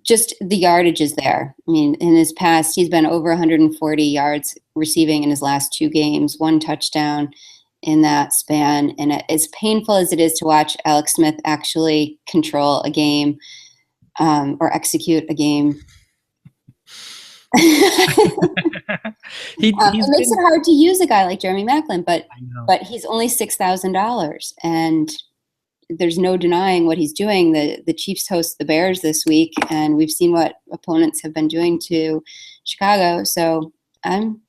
Just the yardage is there. I mean, in his past, he's been over 140 yards receiving in his last 2 games, 1 touchdown in that span. And as painful as it is to watch Alex Smith actually control a game or execute a game, it makes it hard to use a guy like Jeremy Maclin, but he's only $6,000, and there's no denying what he's doing. The Chiefs host the Bears this week, and we've seen what opponents have been doing to Chicago. So I'm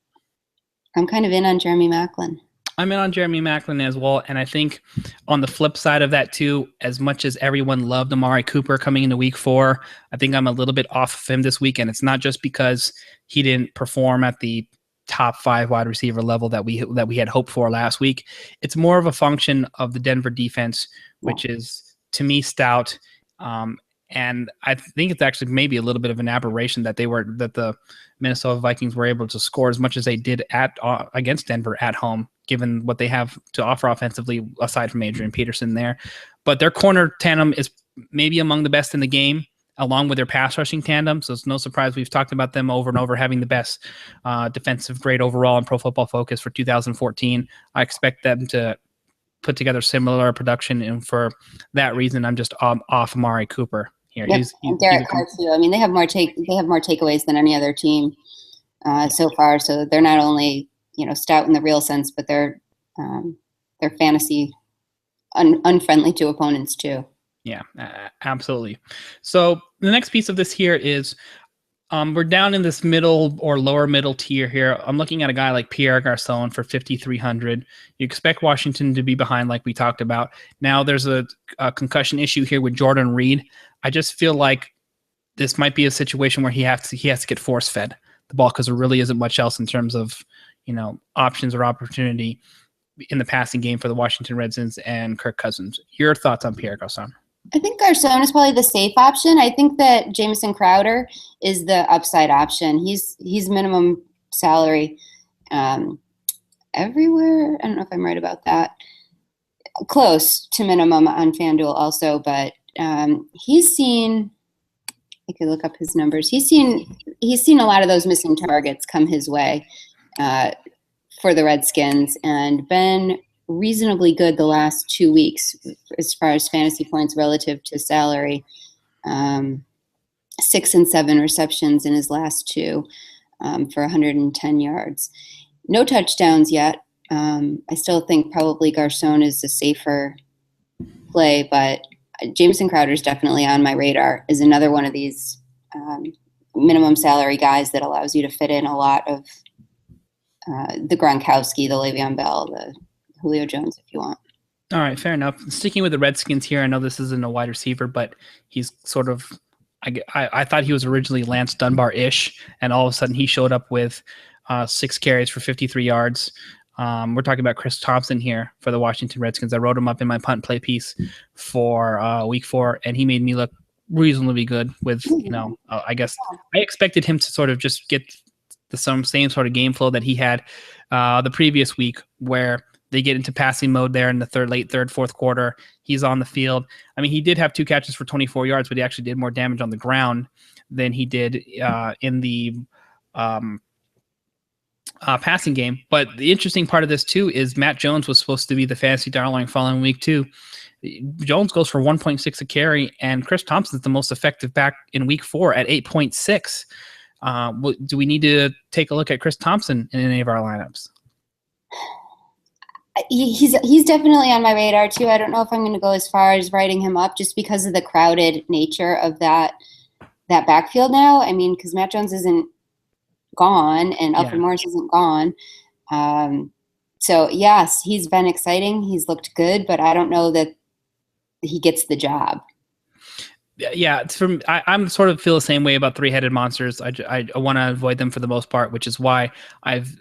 kind of in on Jeremy Maclin. I'm in on Jeremy Maclin as well, and I think on the flip side of that too, as much as everyone loved Amari Cooper coming into week 4, I think I'm a little bit off of him this week, and it's not just because he didn't perform at the top 5 wide receiver level that we had hoped for last week. It's more of a function of the Denver defense, which is, to me, stout. And I think it's actually maybe a little bit of an aberration that the Minnesota Vikings were able to score as much as they did against Denver at home, given what they have to offer offensively, aside from Adrian Peterson there. But their corner tandem is maybe among the best in the game, along with their pass rushing tandem. So it's no surprise we've talked about them over and over having the best defensive grade overall in Pro Football Focus for 2014. I expect them to put together similar production, and for that reason, I'm just off Amari Cooper here. Yep. And Derek Carr too. I mean, they have more takeaways than any other team so far. So they're not only stout in the real sense, but they're fantasy unfriendly to opponents too. Yeah, absolutely. So the next piece of this here is we're down in this middle or lower middle tier here. I'm looking at a guy like Pierre Garçon for 5,300. You expect Washington to be behind, like we talked about. Now there's a concussion issue here with Jordan Reed. I just feel like this might be a situation where he has to get force fed the ball, because there really isn't much else in terms of options or opportunity in the passing game for the Washington Redskins and Kirk Cousins. Your thoughts on Pierre Garçon? I think Garçon is probably the safe option. I think that Jamison Crowder is the upside option. He's minimum salary everywhere. I don't know if I'm right about that. Close to minimum on FanDuel also, but he's seen. I could look up his numbers. He's seen a lot of those missing targets come his way for the Redskins, and been reasonably good the last 2 weeks as far as fantasy points relative to salary. 6 and 7 receptions in his last 2 for 110 yards. No touchdowns yet. I still think probably Garçon is a safer play, but Jamison Crowder is definitely on my radar, is another one of these minimum salary guys that allows you to fit in a lot of the Gronkowski, the Le'Veon Bell, the Julio Jones if you want. All right, fair enough. Sticking with the Redskins here, I know this isn't a wide receiver, but he's sort of I thought he was originally Lance Dunbar-ish, and all of a sudden he showed up with 6 carries for 53 yards. We're talking about Chris Thompson here for the Washington Redskins. I wrote him up in my punt play piece for week 4, and he made me look reasonably good with, I guess I expected him to sort of just get the same sort of game flow that he had the previous week, where they get into passing mode there in the late third, fourth quarter. He's on the field. I mean, he did have 2 catches for 24 yards, but he actually did more damage on the ground than he did in the passing game. But the interesting part of this too is Matt Jones was supposed to be the fantasy darling following week 2. Jones goes for 1.6 a carry, and Chris Thompson's the most effective back in week 4 at 8.6. Do we need to take a look at Chris Thompson in any of our lineups? He's definitely on my radar too. I don't know if I'm going to go as far as writing him up, just because of the crowded nature of that backfield now. I mean, because Matt Jones isn't gone and Alfred Morris isn't gone. So yes, he's been exciting. He's looked good, but I don't know that he gets the job. Yeah, I'm sort of feel the same way about 3-headed monsters. I want to avoid them for the most part, which is why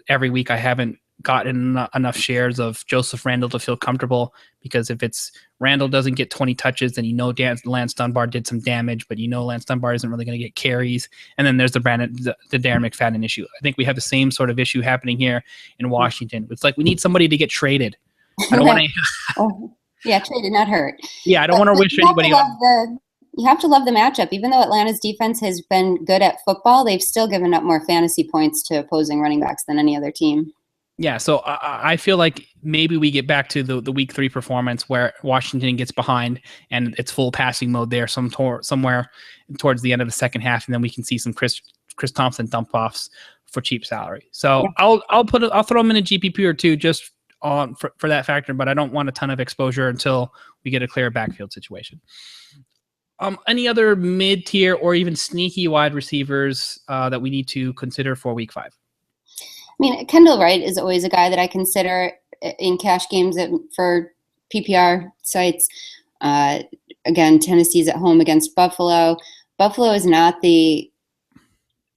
every week I haven't gotten enough shares of Joseph Randle to feel comfortable, because if it's Randle doesn't get 20 touches, then Lance Dunbar did some damage, but Lance Dunbar isn't really going to get carries. And then there's the Darren McFadden issue. I think we have the same sort of issue happening here in Washington. It's like we need somebody to get traded. I don't want to. Yeah, traded, not hurt. Yeah, I don't want to wish anybody. You have to love the matchup. Even though Atlanta's defense has been good at football, they've still given up more fantasy points to opposing running backs than any other team. Yeah, so I feel like maybe we get back to the week 3 performance where Washington gets behind and it's full passing mode there somewhere towards the end of the second half, and then we can see some Chris Thompson dump offs for cheap salary. So yeah. I'll throw him in a GPP or 2 just for that factor, but I don't want a ton of exposure until we get a clear backfield situation. Any other mid-tier or even sneaky wide receivers that we need to consider for week 5? I mean, Kendall Wright is always a guy that I consider in cash games for PPR sites. Again, Tennessee's at home against Buffalo. Buffalo is not the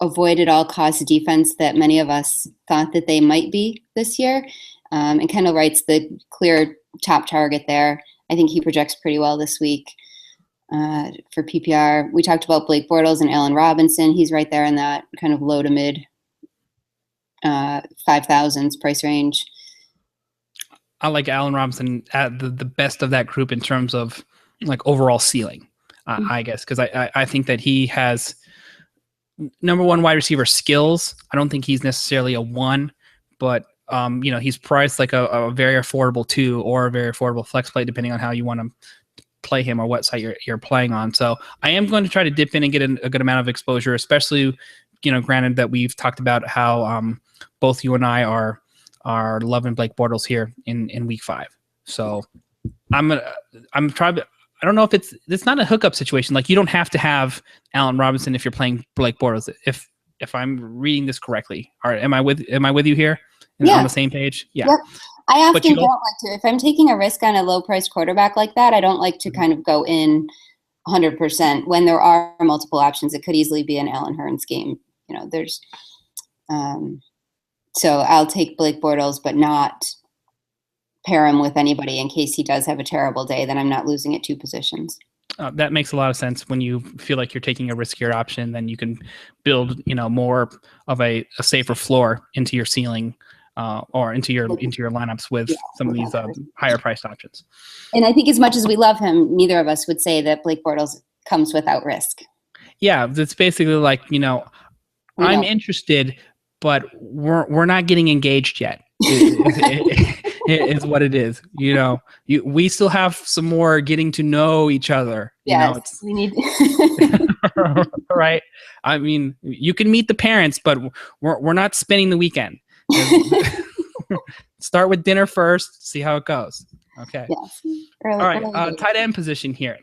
avoid at all costs defense that many of us thought that they might be this year. And Kendall Wright's the clear top target there. I think he projects pretty well this week for PPR. We talked about Blake Bortles and Allen Robinson. He's right there in that kind of low to mid 5,000s price range. I like Allen Robinson at the best of that group in terms of like overall ceiling, I guess, because I think that he has number one wide receiver skills. I don't think he's necessarily a one, but he's priced like a very affordable 2 or a very affordable flex play, depending on how you want to play him or what site you're playing on. So I am going to try to dip in and get a good amount of exposure, especially, granted that we've talked about how both you and I are loving Blake Bortles here in week 5. So I'm trying. I don't know if it's not a hookup situation. Like, you don't have to have Allen Robinson if you're playing Blake Bortles. If I'm reading this correctly, or am I with you here? Yeah. On the same page? Yeah. Yep. I often don't like to. If I'm taking a risk on a low-priced quarterback like that, I don't like to kind of go in 100% when there are multiple options. It could easily be an Allen Hurns game. There's. So I'll take Blake Bortles, but not pair him with anybody in case he does have a terrible day. Then I'm not losing at 2 positions. That makes a lot of sense. When you feel like you're taking a riskier option, then you can build, more of a safer floor into your ceiling, or into your lineups with some of these higher priced options. And I think as much as we love him, neither of us would say that Blake Bortles comes without risk. Yeah, it's basically like, I'm interested, but we're not getting engaged yet. Is what it is. We still have some more getting to know each other. Yes, we need. Right. I mean, you can meet the parents, but we're not spending the weekend. Start with dinner first. See how it goes. Okay. Yes. All right. Tight end position here.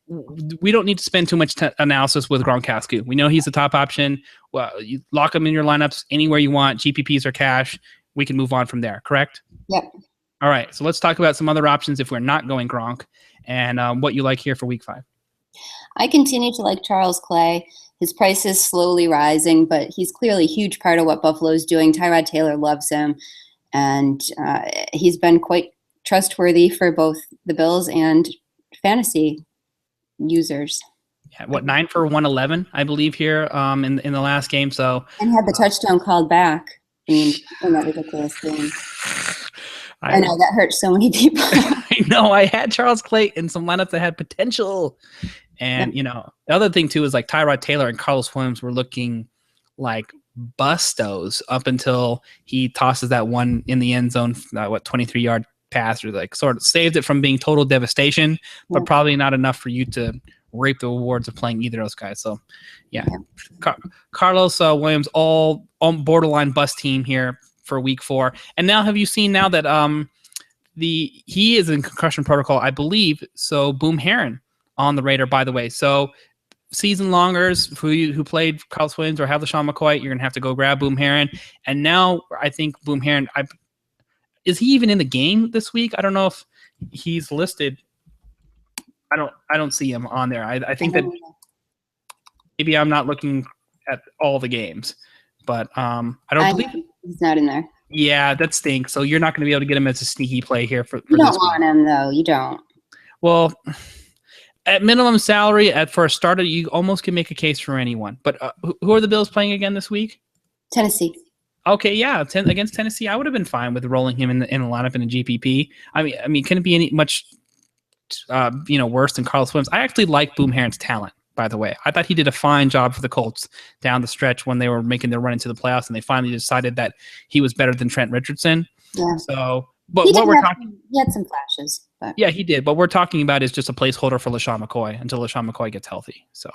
We don't need to spend too much analysis with Gronkowski. We know he's the top option. Well, you lock him in your lineups anywhere you want, GPPs or cash. We can move on from there, correct? Yep. All right, so let's talk about some other options if we're not going Gronk, and what you like here for week 5. I continue to like Charles Clay. His price is slowly rising, but he's clearly a huge part of what Buffalo's doing. Tyrod Taylor loves him, and he's been quite trustworthy for both the Bills and fantasy users. Yeah, 9 for 111, I believe, here in the last game. So, and had the touchdown called back. In that ridiculous game. I know that hurt so many people. I know. I had Charles Clay in some lineups that had potential. And, the other thing, too, is like Tyrod Taylor and Carlos Williams were looking like bustos up until he tosses that one in the end zone, 23-yard pass, or like sort of saved it from being total devastation, but probably not enough for you to reap the rewards of playing either of those guys. So, yeah. Carlos Williams, all on borderline bust team here for week 4. And now, have you seen now that he is in concussion protocol, I believe? So, Boom Herron on the radar, by the way. So, season longers who played Carlos Williams or have LaShawn McCoy, you're gonna have to go grab Boom Herron. And now, I think Boom Herron, is he even in the game this week? I don't know if he's listed. I don't see him on there. I think that maybe I'm not looking at all the games, but I don't believe he's not in there. Yeah, that stinks. So you're not going to be able to get him as a sneaky play here for you don't this want him though. You don't. Well, at minimum salary, for a starter, you almost can make a case for anyone. But who are the Bills playing again this week? Tennessee. Okay, yeah, against Tennessee, I would have been fine with rolling him in the lineup in a GPP. I mean, can it be any much worse than Carlos Williams? I actually like Boom Herron's talent, by the way. I thought he did a fine job for the Colts down the stretch when they were making their run into the playoffs, and they finally decided that he was better than Trent Richardson. Yeah. So, but what we're talking, he had some flashes. But. Yeah, he did. But we're talking about is just a placeholder for LaShawn McCoy until LaShawn McCoy gets healthy. So,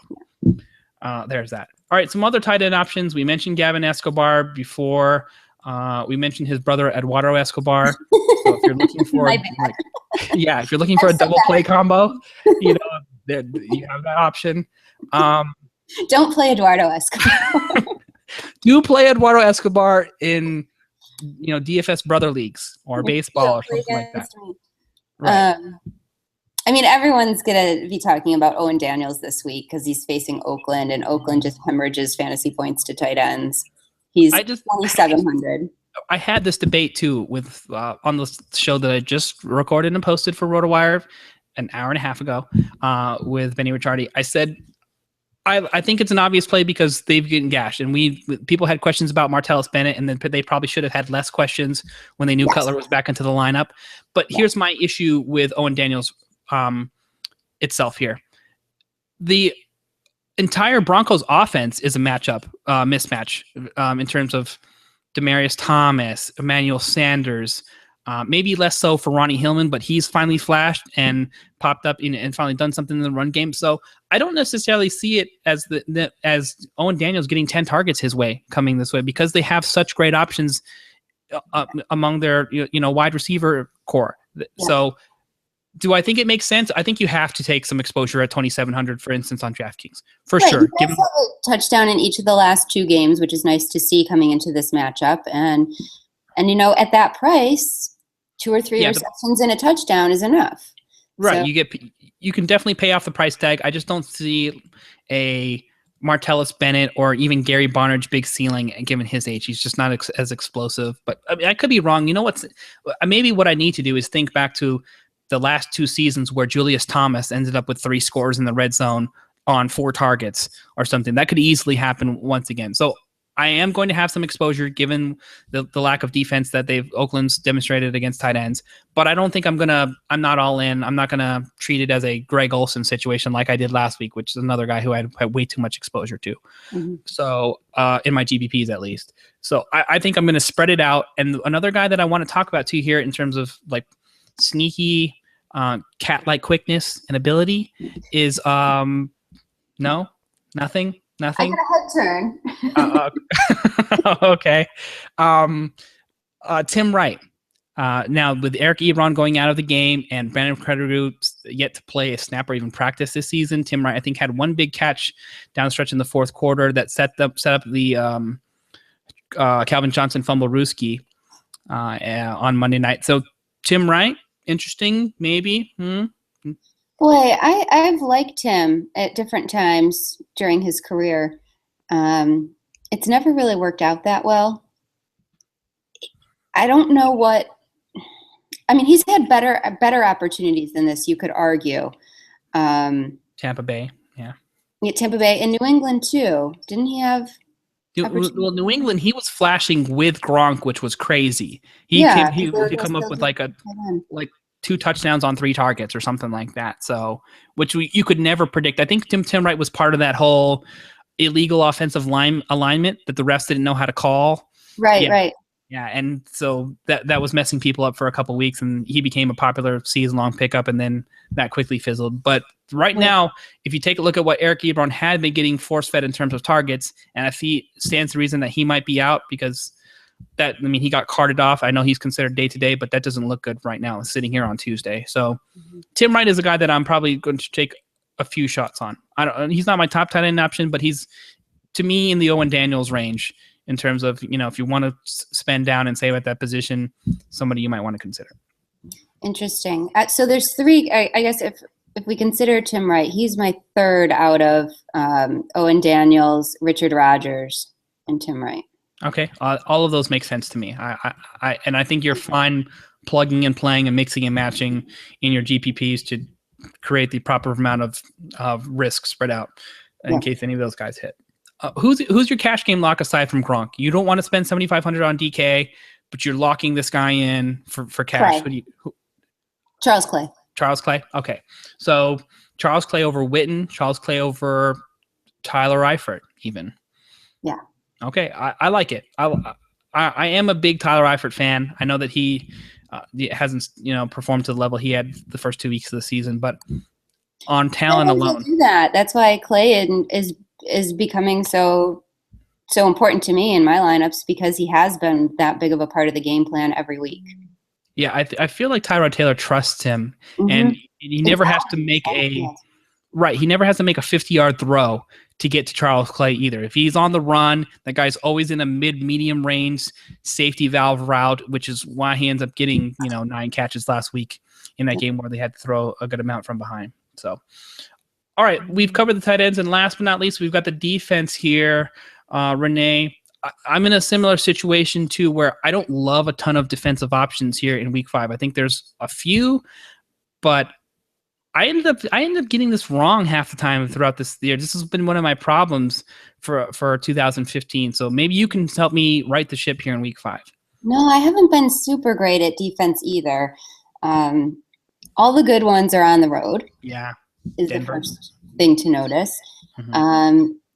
there's that. All right, some other tight end options. We mentioned Gavin Escobar before. We mentioned his brother Eduardo Escobar. So if you're looking for, if you're looking for a double play combo, you have that option. Don't play Eduardo Escobar. Do play Eduardo Escobar in, DFS brother leagues or baseball or something like that. Right. I mean, everyone's going to be talking about Owen Daniels this week because he's facing Oakland, and Oakland just hemorrhages fantasy points to tight ends. He's 2,700. I had this debate too with on the show that I just recorded and posted for RotoWire an hour and a half ago with Benny Ricciardi. I said I think it's an obvious play because they've getting gashed, and people had questions about Martellus Bennett, and then they probably should have had less questions when they knew Cutler was back into the lineup. But here's my issue with Owen Daniels itself here. The entire Broncos offense is a mismatch in terms of Demaryius Thomas, Emmanuel Sanders, maybe less so for Ronnie Hillman, but he's finally flashed and popped up and finally done something in the run game. So I don't necessarily see it as as Owen Daniels getting 10 targets his way coming this way, because they have such great options among their wide receiver core. Yeah. So do I think it makes sense? I think you have to take some exposure at 2,700, for instance, on DraftKings for sure. He has a touchdown in each of the last 2 games, which is nice to see coming into this matchup. And at that price, 2 or 3 receptions and a touchdown is enough. Right. So, you can definitely pay off the price tag. I just don't see a Martellus Bennett or even Gary Barnidge big ceiling given his age. He's just not as explosive. But I mean, I could be wrong. You know what's maybe what I need to do is think back to the last 2 seasons where Julius Thomas ended up with 3 scores in the red zone on 4 targets or something. That could easily happen once again. So I am going to have some exposure given the lack of defense that Oakland's demonstrated against tight ends, but I don't think I'm not all in. I'm not going to treat it as a Greg Olsen situation like I did last week, which is another guy who I had way too much exposure to. Mm-hmm. So in my GBPs at least. So I think I'm going to spread it out. And another guy that I want to talk about too here in terms of like sneaky cat-like quickness and ability is nothing. I got a head turn. Okay. Tim Wright. Now, with Eric Ebron going out of the game and Brandon Credigood yet to play a snap or even practice this season, Tim Wright, I think, had one big catch down the stretch in the 4th quarter that set up the Calvin Johnson fumble-rooski on Monday night. So, Tim Wright, interesting, maybe. Boy, I've liked him at different times during his career. It's never really worked out that well. I don't know what – I mean, he's had better opportunities than this, you could argue. Tampa Bay, yeah. Yeah, Tampa Bay and New England too. Didn't he have – Well, New England, he was flashing with Gronk, which was crazy. He could come up with like 2 touchdowns on 3 targets or something like that. So, which you could never predict. I think Tim Wright was part of that whole illegal offensive line alignment that the refs didn't know how to call. Right, right. Yeah, and so that was messing people up for a couple of weeks, and he became a popular season-long pickup, and then that quickly fizzled. But right now, if you take a look at what Eric Ebron had been getting force-fed in terms of targets, and if he stands to reason that he might be out because he got carted off. I know he's considered day-to-day, but that doesn't look good right now sitting here on Tuesday. So Tim Wright is a guy that I'm probably going to take a few shots on. He's not my top tight end option, but he's, to me, in the Owen Daniels range in terms of, if you want to spend down and save at that position, somebody you might want to consider. Interesting. So there's 3, I guess if we consider Tim Wright, he's my 3rd out of Owen Daniels, Richard Rodgers, and Tim Wright. Okay, all of those make sense to me. I think you're fine plugging and playing and mixing and matching in your GPPs to create the proper amount of risk spread out in case any of those guys hit. Who's your cash game lock aside from Gronk? You don't want to spend $7,500 on DK, but you're locking this guy in for cash. Charles Clay. Charles Clay. Okay, so Charles Clay over Witten, Charles Clay over Tyler Eifert, even. Yeah. Okay, I like it. I am a big Tyler Eifert fan. I know that he hasn't performed to the level he had the first 2 weeks of the season, but on talent alone, do that. That's why Clay is becoming so important to me in my lineups, because he has been that big of a part of the game plan every week. Yeah, I feel like Tyrod Taylor trusts him, and he never has to make He never has to make a 50-yard throw to get to Charles Clay either. If he's on the run, that guy's always in a mid-medium range safety valve route, which is why he ends up getting 9 catches last week in that game where they had to throw a good amount from behind. So, all right, we've covered the tight ends, and last but not least, we've got the defense here. Renee, I'm in a similar situation too, where I don't love a ton of defensive options here in week 5. I think there's a few, but I ended up getting this wrong half the time throughout this year. This has been one of my problems for 2015. So maybe you can help me right the ship here in week 5. No, I haven't been super great at defense either. All the good ones are on the road. Yeah, is Denver. the first thing to notice.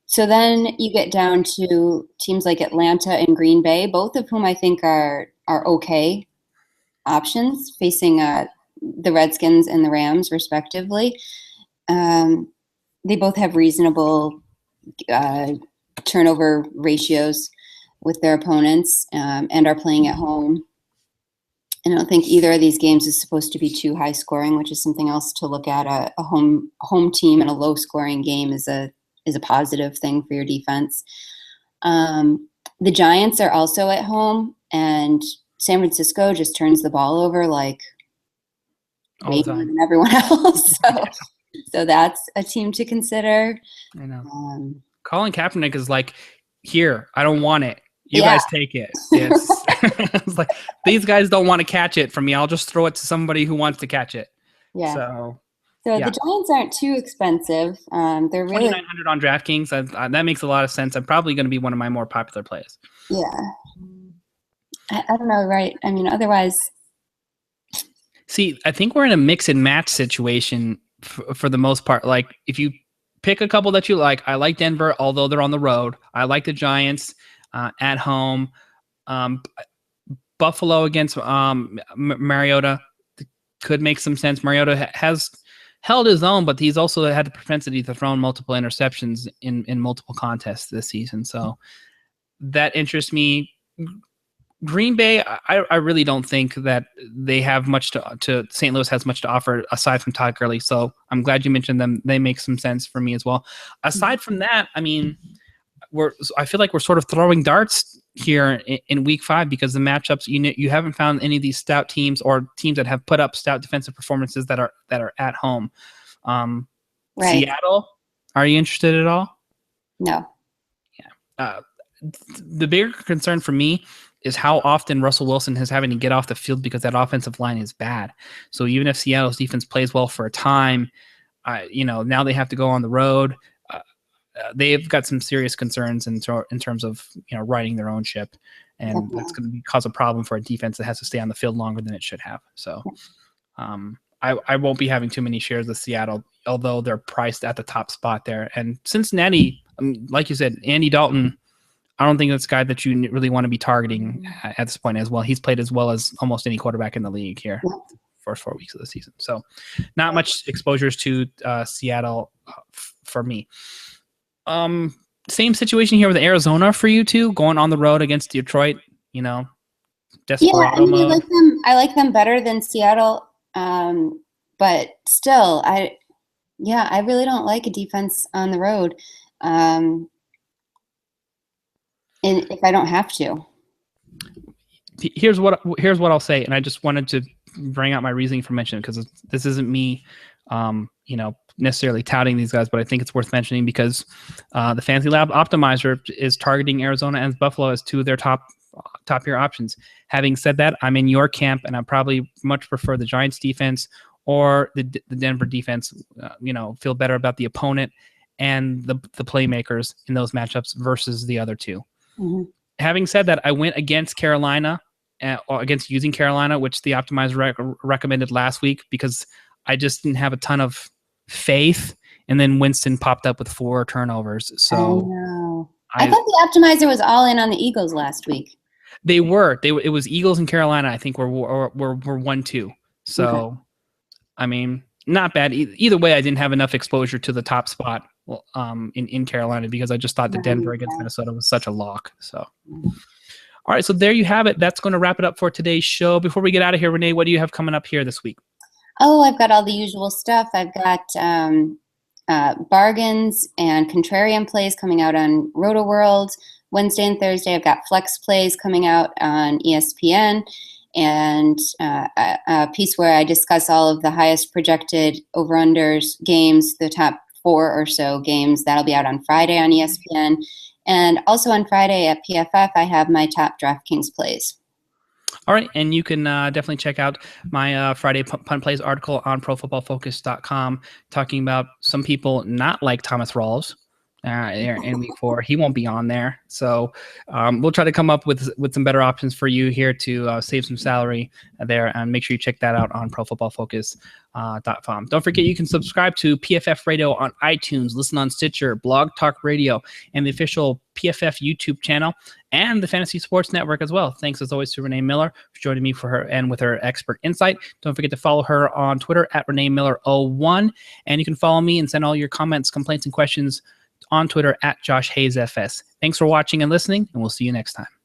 So then you get down to teams like Atlanta and Green Bay, both of whom I think are okay options facing the Redskins and the Rams, respectively. They both have reasonable turnover ratios with their opponents and are playing at home. I don't think either of these games is supposed to be too high scoring, which is something else to look at. A home team in a low scoring game is a positive thing for your defense. The Giants are also at home, and San Francisco just turns the ball over like all the time than everyone else. So that's a team to consider. I know. Colin Kaepernick is like, here, I don't want it. You Yeah. guys take it. It's like, these guys don't want to catch it from me. I'll just throw it to somebody who wants to catch it. Yeah. So the Giants aren't too expensive. They're really $2,900 on DraftKings. That makes a lot of sense. I'm probably going to be one of my more popular plays. Yeah. I don't know, right? I mean, otherwise. See, I think we're in a mix and match situation for the most part. Like, if you pick a couple that you like, I like Denver, although they're on the road. I like the Giants at home. Buffalo against Mariota could make some sense. Mariota has held his own, but he's also had the propensity to throw multiple interceptions in multiple contests this season. So that interests me. Green Bay, I really don't think that they have much to St. Louis has much to offer aside from Todd Gurley. So I'm glad you mentioned them. They make some sense for me as well. Aside from that, I mean, I feel like we're sort of throwing darts here in week 5 because the matchups, you haven't found any of these stout teams or teams that have put up stout defensive performances that are at home. Right. Seattle, are you interested at all? No. Yeah. The bigger concern for me is how often Russell Wilson is having to get off the field because that offensive line is bad. So even if Seattle's defense plays well for a time, now they have to go on the road. They've got some serious concerns in terms of riding their own ship, and that's going to cause a problem for a defense that has to stay on the field longer than it should have. So I won't be having too many shares of Seattle, although they're priced at the top spot there. And Cincinnati, like you said, Andy Dalton, I don't think that's a guy that you really want to be targeting at this point as well. He's played as well as almost any quarterback in the league here first 4 weeks of the season. So not much exposures to Seattle for me. Same situation here with Arizona for you two, going on the road against Detroit, desperado mode. I like them better than Seattle. But still, I really don't like a defense on the road. And if I don't have to. Here's what I'll say, and I just wanted to bring out my reasoning for mentioning because this isn't me, necessarily touting these guys, but I think it's worth mentioning because the Fantasy Lab Optimizer is targeting Arizona and Buffalo as two of their top tier options. Having said that, I'm in your camp, and I probably much prefer the Giants defense or the Denver defense. Feel better about the opponent and the playmakers in those matchups versus the other two. Mm-hmm. Having said that, I went against Carolina, against using Carolina, which the Optimizer recommended last week because I just didn't have a ton of faith. And then Winston popped up with 4 turnovers. So I thought the Optimizer was all in on the Eagles last week. They were. It was Eagles and Carolina. I think were 1-2. So, okay. I mean, not bad. Either way, I didn't have enough exposure to the top spot in Carolina because I just thought that Denver against Minnesota was such a lock. So, all right. So there you have it. That's going to wrap it up for today's show. Before we get out of here, Renee, what do you have coming up here this week? Oh, I've got all the usual stuff. I've got bargains and contrarian plays coming out on Roto World. Wednesday and Thursday, I've got flex plays coming out on ESPN. And a piece where I discuss all of the highest projected over-unders games, the top 4 or so games. That'll be out on Friday on ESPN. And also on Friday at PFF, I have my top DraftKings plays. All right, and you can definitely check out my Friday Punt Plays article on ProFootballFocus.com talking about some people not like Thomas Rawls in week 4. He won't be on there, so we'll try to come up with some better options for you here to save some salary there, and make sure you check that out on ProFootballFocus.com. Don't forget you can subscribe to PFF Radio on iTunes, listen on Stitcher, Blog Talk Radio, and the official PFF YouTube channel, and the Fantasy Sports Network as well. Thanks as always to Renee Miller for joining me for her and with her expert insight. Don't forget to follow her on Twitter at ReneeMiller01, and you can follow me and send all your comments, complaints, and questions on Twitter at JoshHayesFS. Thanks for watching and listening, and we'll see you next time.